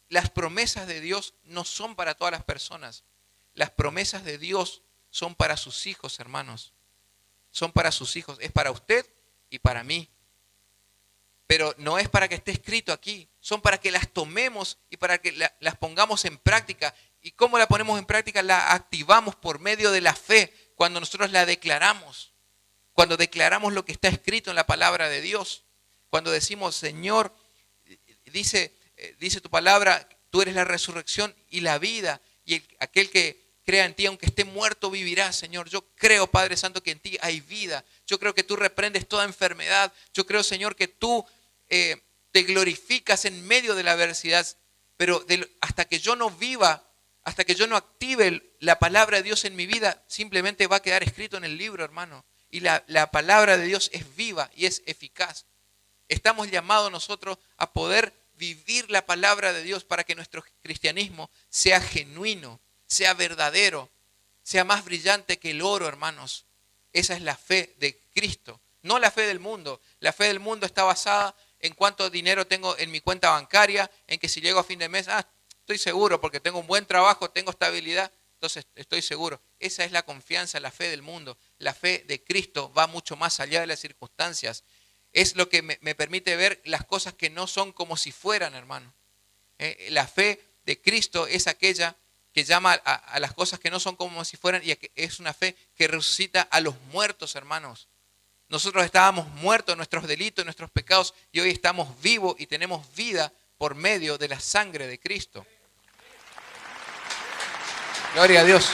Las promesas de Dios no son para todas las personas. Las promesas de Dios son para sus hijos, hermanos. Son para sus hijos. Es para usted y para mí. Pero no es para que esté escrito aquí. Son para que las tomemos y para que las pongamos en práctica. ¿Y cómo la ponemos en práctica? La activamos por medio de la fe cuando nosotros la declaramos. Cuando declaramos lo que está escrito en la palabra de Dios. Cuando decimos, Señor, dice tu palabra, tú eres la resurrección y la vida. Y aquel que crea en ti, aunque esté muerto, vivirá, Señor. Yo creo, Padre Santo, que en ti hay vida. Yo creo que tú reprendes toda enfermedad. Yo creo, Señor, que tú te glorificas en medio de la adversidad. Pero hasta que yo no viva, hasta que yo no active la palabra de Dios en mi vida, simplemente va a quedar escrito en el libro, hermano. Y la palabra de Dios es viva y es eficaz. Estamos llamados nosotros a poder vivir la palabra de Dios para que nuestro cristianismo sea genuino, sea verdadero, sea más brillante que el oro, hermanos. Esa es la fe de Cristo, no la fe del mundo. La fe del mundo está basada en cuánto dinero tengo en mi cuenta bancaria, en que si llego a fin de mes, estoy seguro porque tengo un buen trabajo, tengo estabilidad, entonces estoy seguro. Esa es la confianza, la fe del mundo. La fe de Cristo va mucho más allá de las circunstancias. Es lo que me permite ver las cosas que no son como si fueran, hermano. La fe de Cristo es aquella que llama a las cosas que no son como si fueran, y es una fe que resucita a los muertos, hermanos. Nosotros estábamos muertos en nuestros delitos, en nuestros pecados, y hoy estamos vivos y tenemos vida por medio de la sangre de Cristo. Gloria a Dios.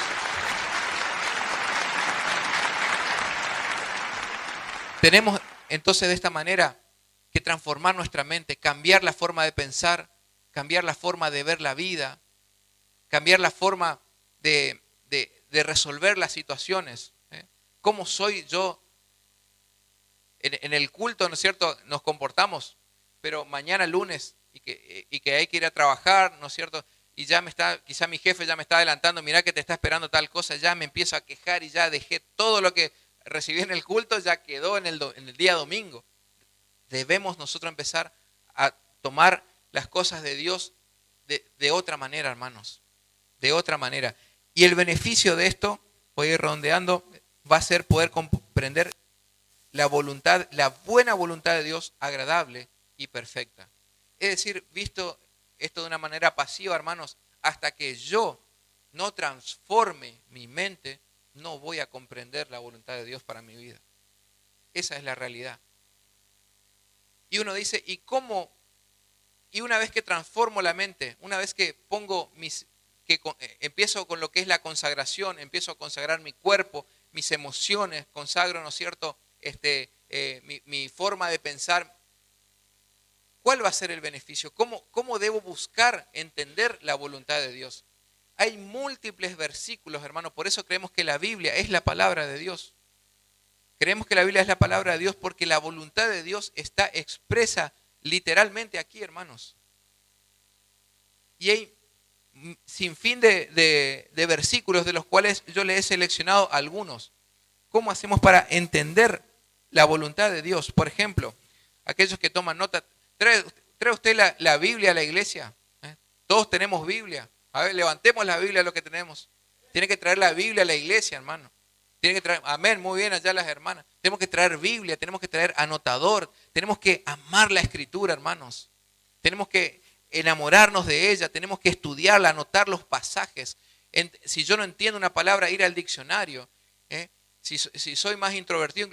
Tenemos entonces de esta manera que transformar nuestra mente, cambiar la forma de pensar, cambiar la forma de ver la vida, cambiar la forma de resolver las situaciones. ¿Cómo soy yo? En el culto, ¿no es cierto?, nos comportamos, pero mañana lunes y que hay que ir a trabajar, ¿no es cierto?, y ya quizá mi jefe ya me está adelantando, mirá que te está esperando tal cosa, ya me empiezo a quejar y ya dejé todo lo que recibí en el culto, ya quedó en el día domingo. Debemos nosotros empezar a tomar las cosas de Dios de otra manera, hermanos, de otra manera. Y el beneficio de esto, voy a ir redondeando, va a ser poder comprender la voluntad, la buena voluntad de Dios, agradable y perfecta. Es decir, visto esto de una manera pasiva, hermanos, hasta que yo no transforme mi mente, no voy a comprender la voluntad de Dios para mi vida. Esa es la realidad. Y uno dice, ¿y cómo? Y una vez que transformo la mente, una vez que empiezo con lo que es la consagración, empiezo a consagrar mi cuerpo, mis emociones, consagro, ¿no es cierto?, mi forma de pensar, ¿cuál va a ser el beneficio? ¿Cómo debo buscar entender la voluntad de Dios? Hay múltiples versículos, hermanos, por eso creemos que la Biblia es la palabra de Dios. Creemos que la Biblia es la palabra de Dios porque la voluntad de Dios está expresa literalmente aquí, hermanos. Y hay sin fin de versículos de los cuales yo le he seleccionado algunos. ¿Cómo hacemos para entender la voluntad de Dios? Por ejemplo, aquellos que toman nota, ¿trae usted la Biblia a la iglesia? Todos tenemos Biblia. A ver, levantemos la Biblia, lo que tenemos. Tiene que traer la Biblia a la iglesia, hermano. Tiene que traer, amén, muy bien allá las hermanas. Tenemos que traer Biblia, tenemos que traer anotador, tenemos que amar la Escritura, hermanos. Tenemos que enamorarnos de ella, tenemos que estudiarla, anotar los pasajes. Si yo no entiendo una palabra, ir al diccionario. Si soy más introvertido,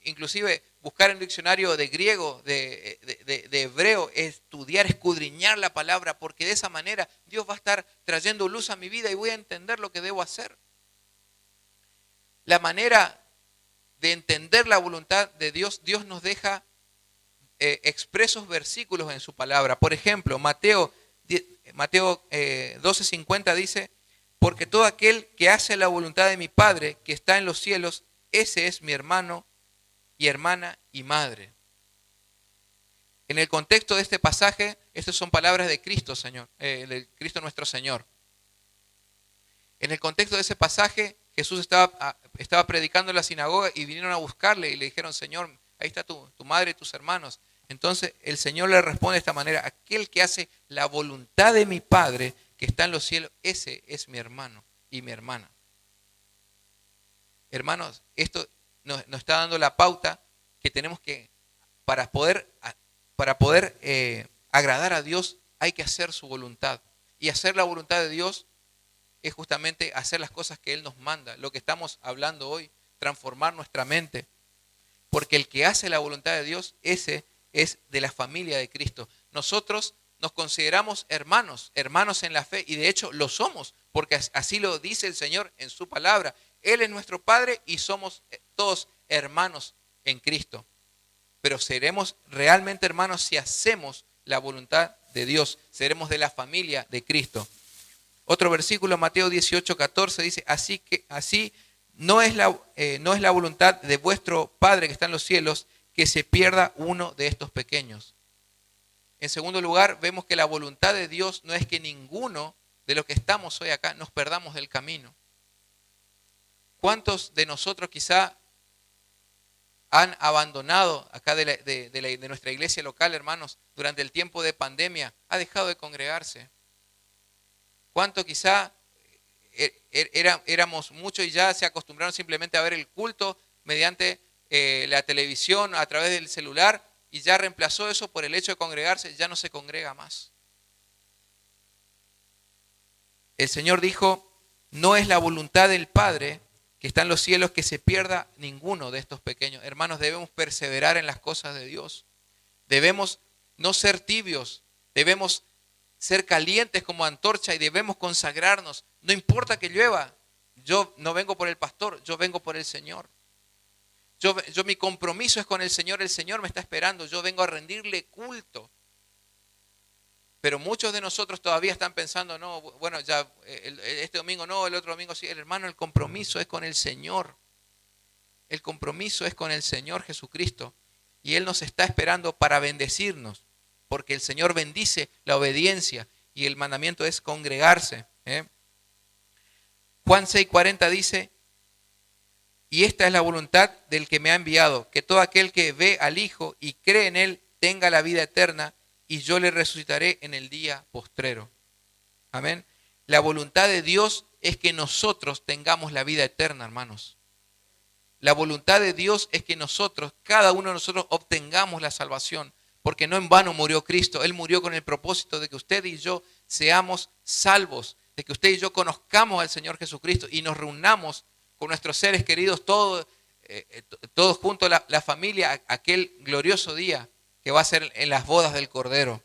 inclusive buscar en el diccionario de griego, de hebreo, estudiar, escudriñar la palabra, porque de esa manera Dios va a estar trayendo luz a mi vida y voy a entender lo que debo hacer. La manera de entender la voluntad de Dios, Dios nos deja expresos versículos en su palabra. Por ejemplo, Mateo 12:50 dice, porque todo aquel que hace la voluntad de mi Padre que está en los cielos, ese es mi hermano y hermana y madre. En el contexto de este pasaje, estas son palabras de Cristo, de Cristo nuestro Señor. En el contexto de ese pasaje, Jesús estaba predicando en la sinagoga y vinieron a buscarle y le dijeron, Señor, ahí está tu madre y tus hermanos. Entonces el Señor le responde de esta manera, aquel que hace la voluntad de mi Padre que está en los cielos, ese es mi hermano y mi hermana. Hermanos, esto nos está dando la pauta que tenemos que, para poder agradar a Dios, hay que hacer su voluntad. Y hacer la voluntad de Dios es justamente hacer las cosas que Él nos manda, lo que estamos hablando hoy, transformar nuestra mente. Porque el que hace la voluntad de Dios, ese es de la familia de Cristo. Nosotros nos consideramos hermanos en la fe, y de hecho lo somos, porque así lo dice el Señor en su palabra. Él es nuestro Padre y somos todos hermanos en Cristo. Pero seremos realmente hermanos si hacemos la voluntad de Dios. Seremos de la familia de Cristo. Otro versículo, Mateo 18:14 dice, así no es la voluntad de vuestro Padre que está en los cielos que se pierda uno de estos pequeños. En segundo lugar, vemos que la voluntad de Dios no es que ninguno de los que estamos hoy acá nos perdamos del camino. ¿Cuántos de nosotros quizá han abandonado acá de nuestra iglesia local, hermanos, durante el tiempo de pandemia? Ha dejado de congregarse. ¿Cuánto quizá éramos muchos y ya se acostumbraron simplemente a ver el culto mediante la televisión, a través del celular, y ya reemplazó eso por el hecho de congregarse, ya no se congrega más? El Señor dijo, no es la voluntad del Padre que está en los cielos que se pierda ninguno de estos pequeños. Hermanos, debemos perseverar en las cosas de Dios. Debemos no ser tibios, debemos ser calientes como antorcha y debemos consagrarnos. No importa que llueva, yo no vengo por el pastor, yo vengo por el Señor. Mi compromiso es con el Señor me está esperando, yo vengo a rendirle culto. Pero muchos de nosotros todavía están pensando, no, bueno, ya este domingo no, el otro domingo sí. Hermano, el compromiso es con el Señor. El compromiso es con el Señor Jesucristo. Y Él nos está esperando para bendecirnos. Porque el Señor bendice la obediencia. y el mandamiento es congregarse. Juan 6:40 dice, y esta es la voluntad del que me ha enviado, que todo aquel que ve al Hijo y cree en Él tenga la vida eterna, y yo le resucitaré en el día postrero. Amén. La voluntad de Dios es que nosotros tengamos la vida eterna, hermanos. La voluntad de Dios es que nosotros, cada uno de nosotros, obtengamos la salvación, porque no en vano murió Cristo. Él murió con el propósito de que usted y yo seamos salvos, de que usted y yo conozcamos al Señor Jesucristo y nos reunamos con nuestros seres queridos, todos juntos, la familia, aquel glorioso día que va a ser en las bodas del Cordero.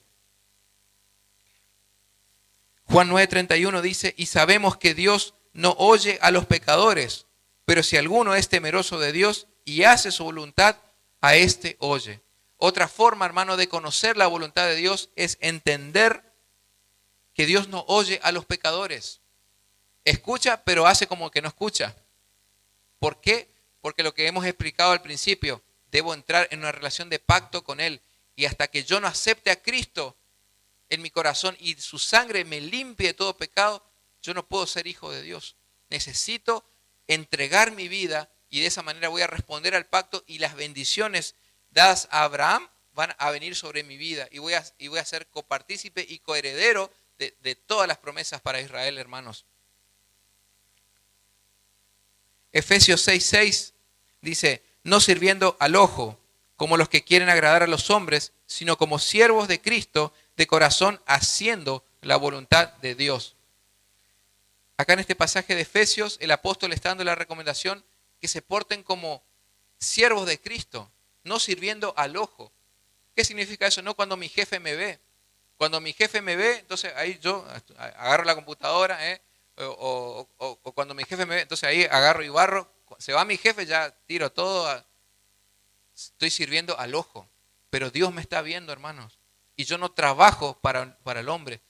Juan 9:31 dice, y sabemos que Dios no oye a los pecadores, pero si alguno es temeroso de Dios y hace su voluntad, a éste oye. Otra forma, hermano, de conocer la voluntad de Dios es entender que Dios no oye a los pecadores. Escucha, pero hace como que no escucha. ¿Por qué? Porque lo que hemos explicado al principio, debo entrar en una relación de pacto con Él. Y hasta que yo no acepte a Cristo en mi corazón y su sangre me limpie de todo pecado, yo no puedo ser hijo de Dios. Necesito entregar mi vida y de esa manera voy a responder al pacto y las bendiciones dadas a Abraham van a venir sobre mi vida y voy a ser copartícipe y coheredero de todas las promesas para Israel, hermanos. Efesios 6:6 dice, no sirviendo al ojo como los que quieren agradar a los hombres, sino como siervos de Cristo de corazón, haciendo la voluntad de Dios. Acá en este pasaje de Efesios, el apóstol está dando la recomendación que se porten como siervos de Cristo, no sirviendo al ojo. ¿Qué significa eso? No cuando mi jefe me ve. Cuando mi jefe me ve, entonces ahí yo agarro la computadora, o cuando mi jefe me ve, entonces ahí agarro y barro. Se va mi jefe, ya tiro todo. Estoy sirviendo al ojo. Pero Dios me está viendo, hermanos. Y yo no trabajo para el hombre.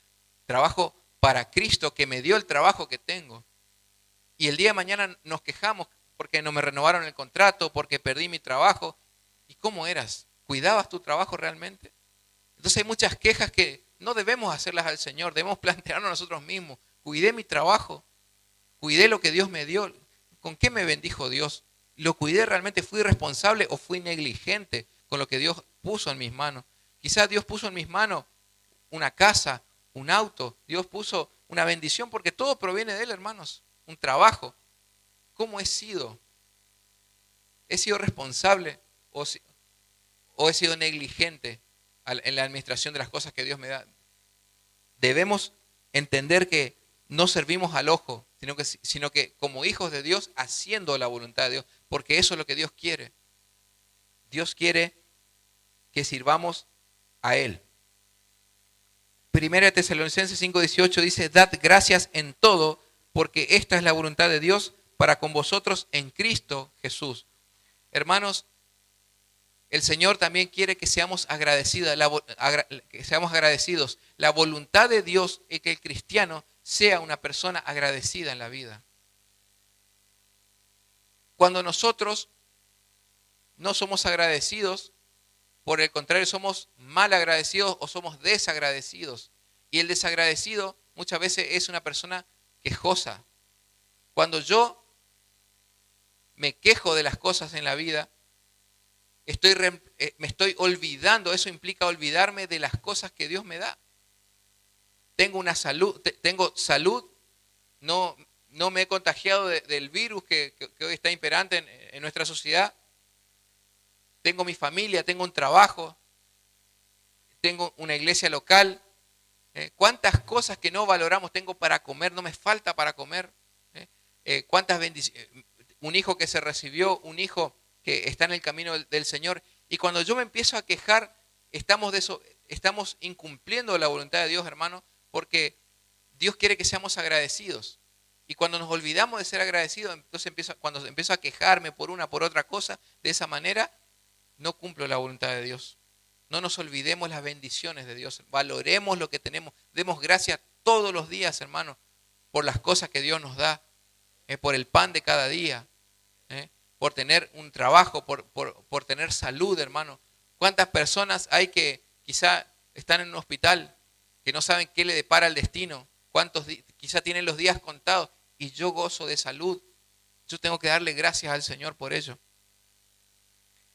Trabajo para Cristo que me dio el trabajo que tengo. Y el día de mañana nos quejamos porque no me renovaron el contrato, porque perdí mi trabajo. ¿Y cómo eras? ¿Cuidabas tu trabajo realmente? Entonces hay muchas quejas que no debemos hacerlas al Señor, debemos plantearnos nosotros mismos. Cuidé mi trabajo, cuidé lo que Dios me dio. ¿Con qué me bendijo Dios? ¿Lo cuidé realmente? ¿Fui responsable o fui negligente con lo que Dios puso en mis manos? Quizás Dios puso en mis manos una casa, un auto. Dios puso una bendición porque todo proviene de Él, hermanos. Un trabajo. ¿Cómo he sido? ¿He sido responsable o he sido negligente en la administración de las cosas que Dios me da? Debemos entender que no servimos al ojo, sino que como hijos de Dios, haciendo la voluntad de Dios, porque eso es lo que Dios quiere. Dios quiere que sirvamos a Él. Primera de Tesalonicenses 5:18 dice, dad gracias en todo, porque esta es la voluntad de Dios para con vosotros en Cristo Jesús. Hermanos, el Señor también quiere que seamos agradecidos. La voluntad de Dios es que el cristiano sea una persona agradecida en la vida. Cuando nosotros no somos agradecidos, por el contrario, somos mal agradecidos o somos desagradecidos. Y el desagradecido muchas veces es una persona quejosa. Cuando yo me quejo de las cosas en la vida, me estoy olvidando, eso implica olvidarme de las cosas que Dios me da. Tengo salud, no me he contagiado del virus que hoy está imperante en nuestra sociedad. Tengo mi familia, tengo un trabajo, tengo una iglesia local. ¿Cuántas cosas que no valoramos tengo para comer? No me falta para comer. ¿Cuántas bendiciones? Un hijo que se recibió, un hijo que está en el camino del Señor. Y cuando yo me empiezo a quejar, estamos incumpliendo la voluntad de Dios, hermano, porque Dios quiere que seamos agradecidos. Y cuando nos olvidamos de ser agradecidos, entonces cuando empiezo a quejarme por otra cosa, de esa manera, no cumplo la voluntad de Dios. No nos olvidemos las bendiciones de Dios. Valoremos lo que tenemos. Demos gracias todos los días, hermano, por las cosas que Dios nos da, por el pan de cada día, por tener un trabajo, por tener salud, hermano. ¿Cuántas personas hay que quizá están en un hospital que no saben qué le depara el destino, quizá tienen los días contados, y yo gozo de salud. Yo tengo que darle gracias al Señor por ello.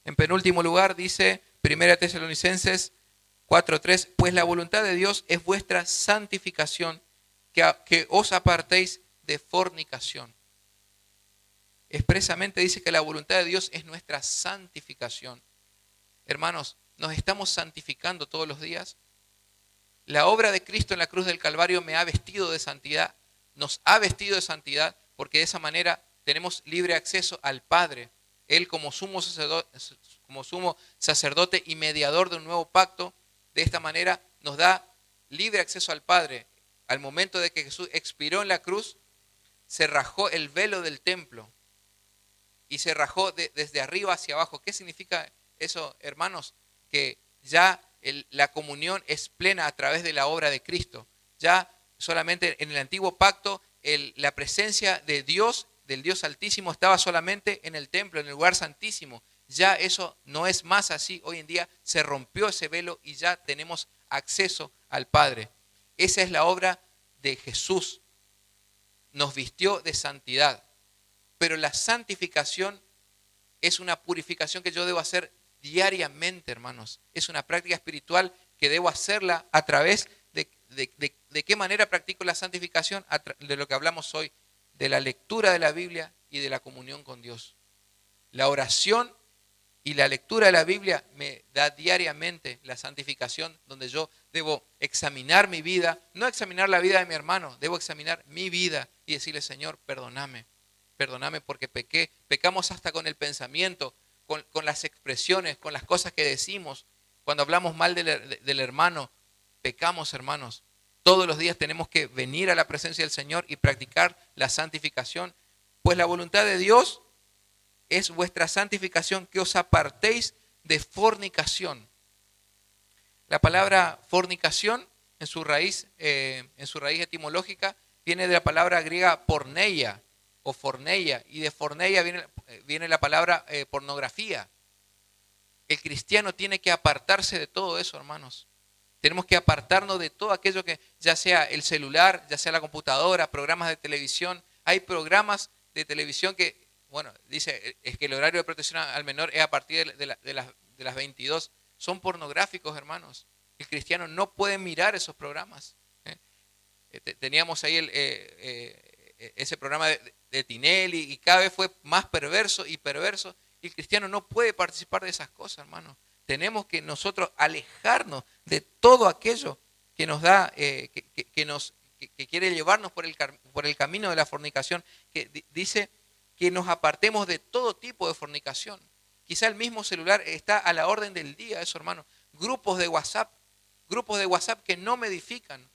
En penúltimo lugar dice 1 Tesalonicenses 4:3, pues la voluntad de Dios es vuestra santificación, que os apartéis de fornicación. Expresamente dice que la voluntad de Dios es nuestra santificación. Hermanos, ¿nos estamos santificando todos los días? La obra de Cristo en la cruz del Calvario me ha vestido de santidad, nos ha vestido de santidad, porque de esa manera tenemos libre acceso al Padre. Él como sumo sacerdote y mediador de un nuevo pacto, de esta manera nos da libre acceso al Padre. Al momento de que Jesús expiró en la cruz, se rajó el velo del templo y se rajó desde arriba hacia abajo. ¿Qué significa eso, hermanos? Que ya la comunión es plena a través de la obra de Cristo. Ya solamente en el antiguo pacto la presencia de Dios, del Dios Altísimo, estaba solamente en el templo, en el lugar santísimo. Ya eso no es más así. Hoy en día se rompió ese velo y ya tenemos acceso al Padre. Esa es la obra de Jesús. Nos vistió de santidad. Pero la santificación es una purificación que yo debo hacer diariamente, hermanos. Es una práctica espiritual que debo hacerla a través de qué manera practico la santificación, de lo que hablamos hoy, de la lectura de la Biblia y de la comunión con Dios. La oración y la lectura de la Biblia me da diariamente la santificación, donde yo debo examinar mi vida, no examinar la vida de mi hermano, debo examinar mi vida y decirle, Señor, perdóname porque pequé. Pecamos hasta con el pensamiento, con las expresiones, con las cosas que decimos. Cuando hablamos mal del hermano, pecamos, hermanos. Todos los días tenemos que venir a la presencia del Señor y practicar la santificación. Pues la voluntad de Dios es vuestra santificación, que os apartéis de fornicación. La palabra fornicación en su raíz etimológica viene de la palabra griega porneia o forneia, y de forneia viene la palabra pornografía. El cristiano tiene que apartarse de todo eso, hermanos. Tenemos que apartarnos de todo aquello que, ya sea el celular, ya sea la computadora, programas de televisión. Hay programas de televisión que, bueno, dice, es que el horario de protección al menor es a partir de las 22. Son pornográficos, hermanos. El cristiano no puede mirar esos programas. Teníamos ahí ese programa de Tinelli, y cada vez fue más perverso y perverso. Y el cristiano no puede participar de esas cosas, hermanos. Tenemos que nosotros alejarnos de todo aquello que nos da, que quiere llevarnos por el camino de la fornicación, que dice que nos apartemos de todo tipo de fornicación. Quizá el mismo celular está a la orden del día, eso, hermano. Grupos de WhatsApp que no me edifican.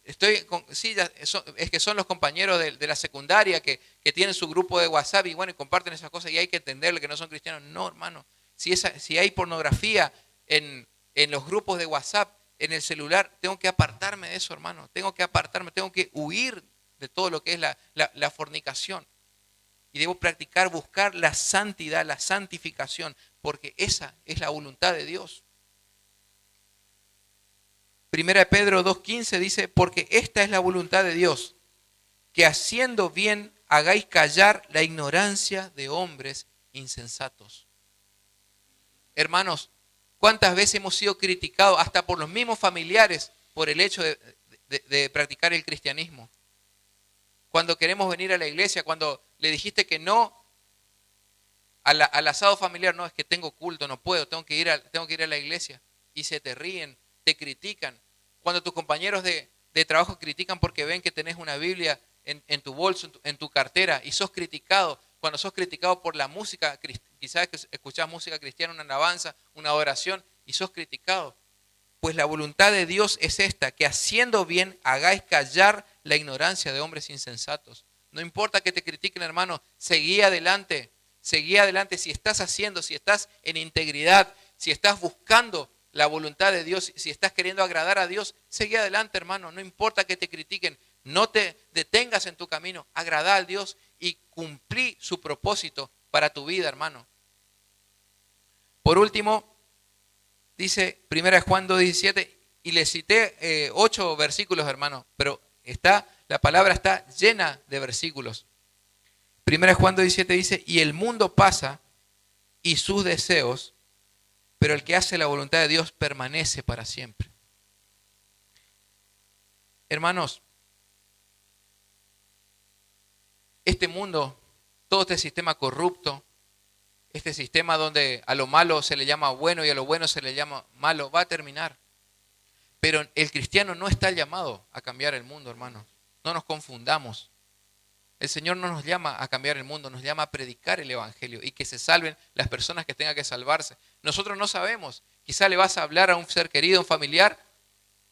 Es que son los compañeros de la secundaria que tienen su grupo de WhatsApp y bueno, y comparten esas cosas, y hay que entenderle que no son cristianos. No, hermano. Si hay pornografía en los grupos de WhatsApp, en el celular, tengo que apartarme de eso, hermano. Tengo que huir de todo lo que es la fornicación. Y debo buscar la santidad, la santificación, porque esa es la voluntad de Dios. Primera de Pedro 2:15 dice, porque esta es la voluntad de Dios, que haciendo bien hagáis callar la ignorancia de hombres insensatos. Hermanos, ¿cuántas veces hemos sido criticados hasta por los mismos familiares por el hecho de practicar el cristianismo? Cuando queremos venir a la iglesia, cuando le dijiste que no al asado familiar, no, es que tengo culto, no puedo, tengo que ir a la iglesia, y se te ríen, te critican. Cuando tus compañeros de trabajo critican porque ven que tenés una Biblia en tu bolso, en tu cartera, y sos criticado. Cuando sos criticado por la música, quizás escuchás música cristiana, una alabanza, una adoración, y sos criticado. Pues la voluntad de Dios es esta, que haciendo bien hagáis callar la ignorancia de hombres insensatos. No importa que te critiquen, hermano, seguí adelante. Si estás en integridad, si estás buscando la voluntad de Dios, si estás queriendo agradar a Dios, seguí adelante, hermano. No importa que te critiquen, no te detengas en tu camino, agrada a Dios y cumplí su propósito para tu vida, hermano. Por último, dice 1 Juan 2:17, Y le cité 8 versículos, hermano, pero la palabra está llena de versículos. 1 Juan 2:17 dice, y el mundo pasa y sus deseos, pero el que hace la voluntad de Dios permanece para siempre. Hermanos, este mundo, todo este sistema corrupto, este sistema donde a lo malo se le llama bueno y a lo bueno se le llama malo, va a terminar. Pero el cristiano no está llamado a cambiar el mundo, hermanos. No nos confundamos. El Señor no nos llama a cambiar el mundo, nos llama a predicar el Evangelio y que se salven las personas que tengan que salvarse. Nosotros no sabemos. Quizá le vas a hablar a un ser querido, un familiar,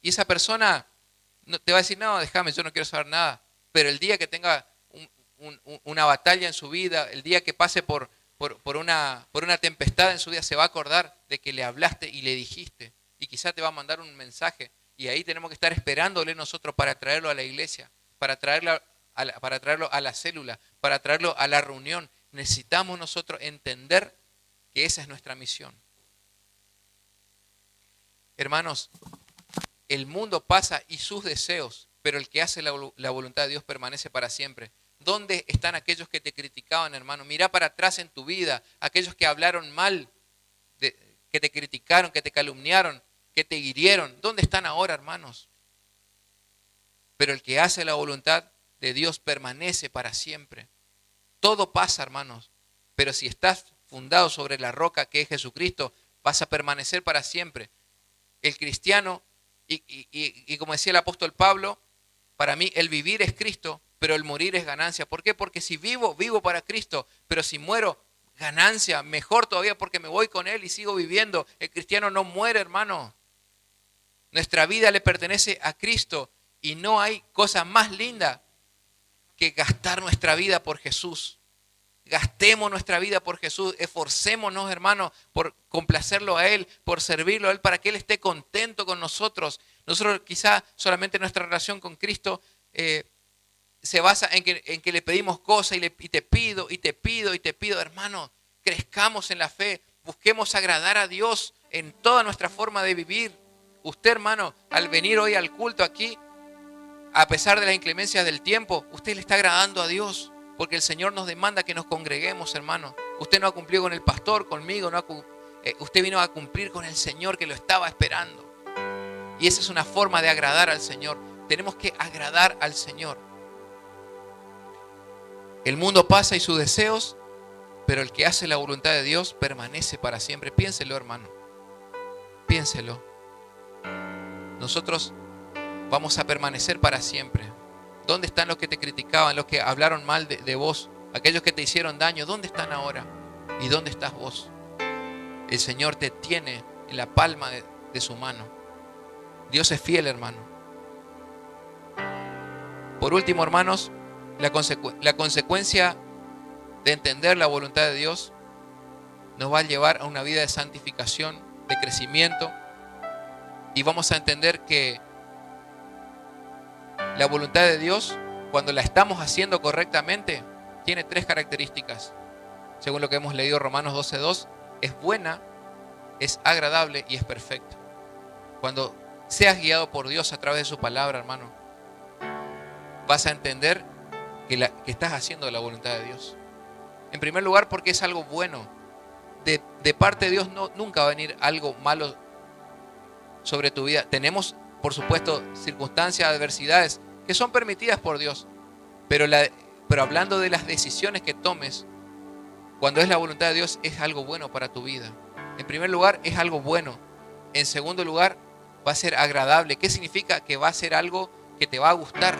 y esa persona te va a decir, no, déjame, yo no quiero saber nada. Pero el día que tenga una batalla en su vida, el día que pase por una tempestad en su vida, se va a acordar de que le hablaste y le dijiste. Y quizá te va a mandar un mensaje. Y ahí tenemos que estar esperándole nosotros para traerlo a la iglesia, para traerlo a la célula, para traerlo a la reunión. Necesitamos nosotros entender que esa es nuestra misión. Hermanos, el mundo pasa y sus deseos, pero el que hace la voluntad de Dios permanece para siempre. ¿Dónde están aquellos que te criticaban, hermano? Mira para atrás en tu vida, aquellos que hablaron mal, que te criticaron, que te calumniaron, que te hirieron. ¿Dónde están ahora, hermanos? Pero el que hace la voluntad de Dios permanece para siempre. Todo pasa, hermanos, pero si estás fundado sobre la roca que es Jesucristo, vas a permanecer para siempre. El cristiano, y como decía el apóstol Pablo, para mí el vivir es Cristo, pero el morir es ganancia. ¿Por qué? Porque si vivo, vivo para Cristo, pero si muero, ganancia, mejor todavía porque me voy con Él y sigo viviendo. El cristiano no muere, hermano. Nuestra vida le pertenece a Cristo y no hay cosa más linda que gastar nuestra vida por Jesús. Gastemos nuestra vida por Jesús, esforcémonos, hermano, por complacerlo a Él, por servirlo a Él, para que Él esté contento con nosotros. Nosotros quizá solamente nuestra relación con Cristo se basa en que le pedimos cosas y te pido, y te pido, y te pido. Hermano, crezcamos en la fe, busquemos agradar a Dios en toda nuestra forma de vivir. Usted, hermano, al venir hoy al culto aquí, a pesar de las inclemencias del tiempo, usted le está agradando a Dios. Porque el Señor nos demanda que nos congreguemos, hermano. Usted no ha cumplido con el pastor, conmigo. Usted vino a cumplir con el Señor que lo estaba esperando. Y esa es una forma de agradar al Señor. Tenemos que agradar al Señor. El mundo pasa y sus deseos, pero el que hace la voluntad de Dios permanece para siempre. Piénselo, hermano. Piénselo. Nosotros vamos a permanecer para siempre. ¿Dónde están los que te criticaban, los que hablaron mal de vos? Aquellos que te hicieron daño, ¿dónde están ahora? ¿Y dónde estás vos? El Señor te tiene en la palma de su mano. Dios es fiel, hermano. Por último, hermanos, la consecuencia de entender la voluntad de Dios nos va a llevar a una vida de santificación, de crecimiento, y vamos a entender que la voluntad de Dios, cuando la estamos haciendo correctamente, tiene 3 características. Según lo que hemos leído Romanos 12:2, es buena, es agradable y es perfecta. Cuando seas guiado por Dios a través de su palabra, hermano, vas a entender que estás haciendo la voluntad de Dios. En primer lugar, porque es algo bueno. De parte de Dios nunca va a venir algo malo sobre tu vida. Tenemos, por supuesto, circunstancias, adversidades que son permitidas por Dios. Pero hablando de las decisiones que tomes, cuando es la voluntad de Dios, es algo bueno para tu vida. En primer lugar, es algo bueno. En segundo lugar, va a ser agradable. ¿Qué significa? Que va a ser algo que te va a gustar.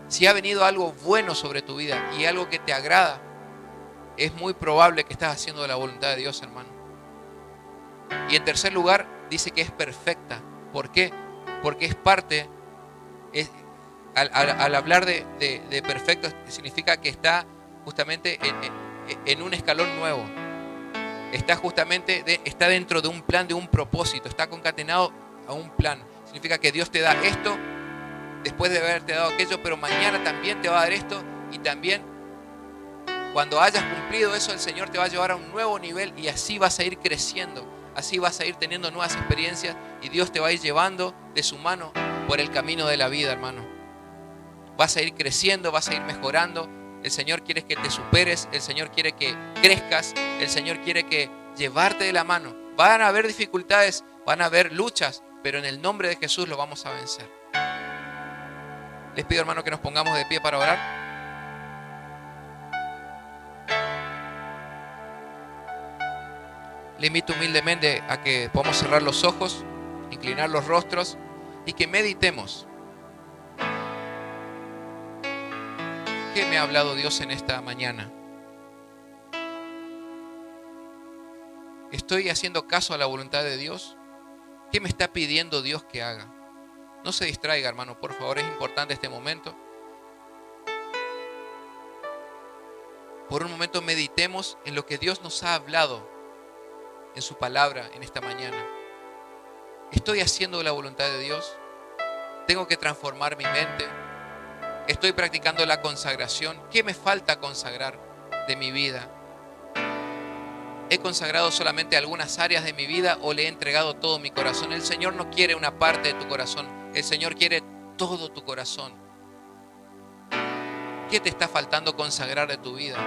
Si ha venido algo bueno sobre tu vida y algo que te agrada, es muy probable que estás haciendo la voluntad de Dios, hermano. Y en tercer lugar, dice que es perfecta. ¿Por qué? Porque es parte, al hablar de perfecto, significa que está justamente en un escalón nuevo. Está dentro de un plan, de un propósito, está concatenado a un plan. Significa que Dios te da esto después de haberte dado aquello, pero mañana también te va a dar esto, y también cuando hayas cumplido eso, el Señor te va a llevar a un nuevo nivel y así vas a ir creciendo. Así vas a ir teniendo nuevas experiencias y Dios te va a ir llevando de su mano por el camino de la vida, hermano. Vas a ir creciendo, vas a ir mejorando. El Señor quiere que te superes, el Señor quiere que crezcas, el Señor quiere que llevarte de la mano. Van a haber dificultades, van a haber luchas, pero en el nombre de Jesús lo vamos a vencer. Les pido, hermano, que nos pongamos de pie para orar. Le invito humildemente a que podamos cerrar los ojos, inclinar los rostros y que meditemos. ¿Qué me ha hablado Dios en esta mañana? ¿Estoy haciendo caso a la voluntad de Dios? ¿Qué me está pidiendo Dios que haga? No se distraiga, hermano, por favor, es importante este momento. Por un momento meditemos en lo que Dios nos ha hablado en su palabra en esta mañana. ¿Estoy haciendo la voluntad de Dios? ¿Tengo que transformar mi mente? ¿Estoy practicando la consagración? ¿Qué me falta consagrar de mi vida? ¿He consagrado solamente algunas áreas de mi vida o le he entregado todo mi corazón? El Señor no quiere una parte de tu corazón. El Señor quiere todo tu corazón. ¿Qué te está faltando consagrar de tu vida?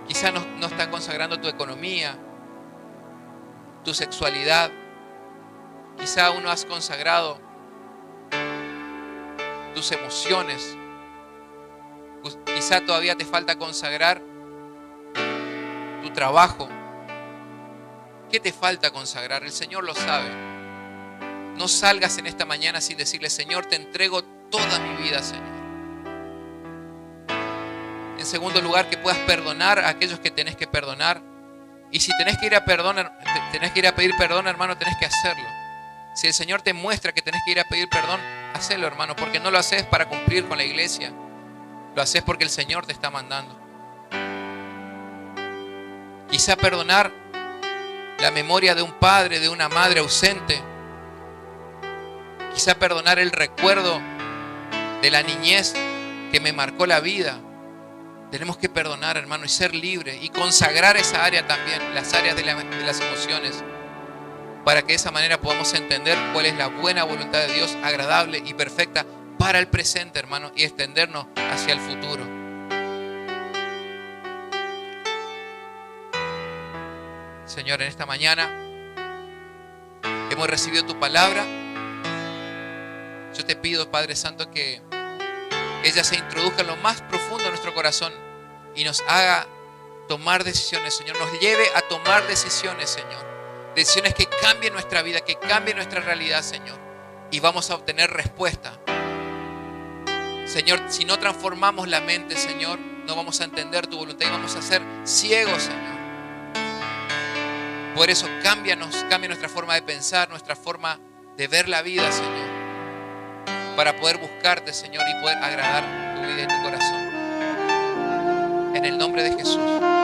Quizá no estás consagrando tu economía, tu sexualidad. Quizá aún no has consagrado tus emociones. Quizá todavía te falta consagrar tu trabajo. ¿Qué te falta consagrar? El Señor lo sabe. No salgas en esta mañana sin decirle: Señor, te entrego toda mi vida, Señor. En segundo lugar, que puedas perdonar a aquellos que tenés que perdonar. Y si tenés que ir a pedir perdón, hermano, tenés que hacerlo. Si el Señor te muestra que tenés que ir a pedir perdón, hacelo, hermano, porque no lo haces para cumplir con la iglesia. Lo haces porque el Señor te está mandando. Quizá perdonar la memoria de un padre, de una madre ausente. Quizá perdonar el recuerdo de la niñez que me marcó la vida. Tenemos que perdonar, hermano, y ser libre y consagrar esa área también, las áreas de las emociones, para que de esa manera podamos entender cuál es la buena voluntad de Dios, agradable y perfecta para el presente, hermano, y extendernos hacia el futuro. Señor, en esta mañana hemos recibido tu palabra. Yo te pido, Padre Santo, que ella se introduzca en lo más profundo de nuestro corazón y nos haga tomar decisiones, Señor. Nos lleve a tomar decisiones, Señor. Decisiones que cambien nuestra vida, que cambien nuestra realidad, Señor. Y vamos a obtener respuesta. Señor, si no transformamos la mente, Señor, no vamos a entender tu voluntad y vamos a ser ciegos, Señor. Por eso, cambia nuestra forma de pensar, nuestra forma de ver la vida, Señor, para poder buscarte, Señor, y poder agradar tu vida y tu corazón. En el nombre de Jesús.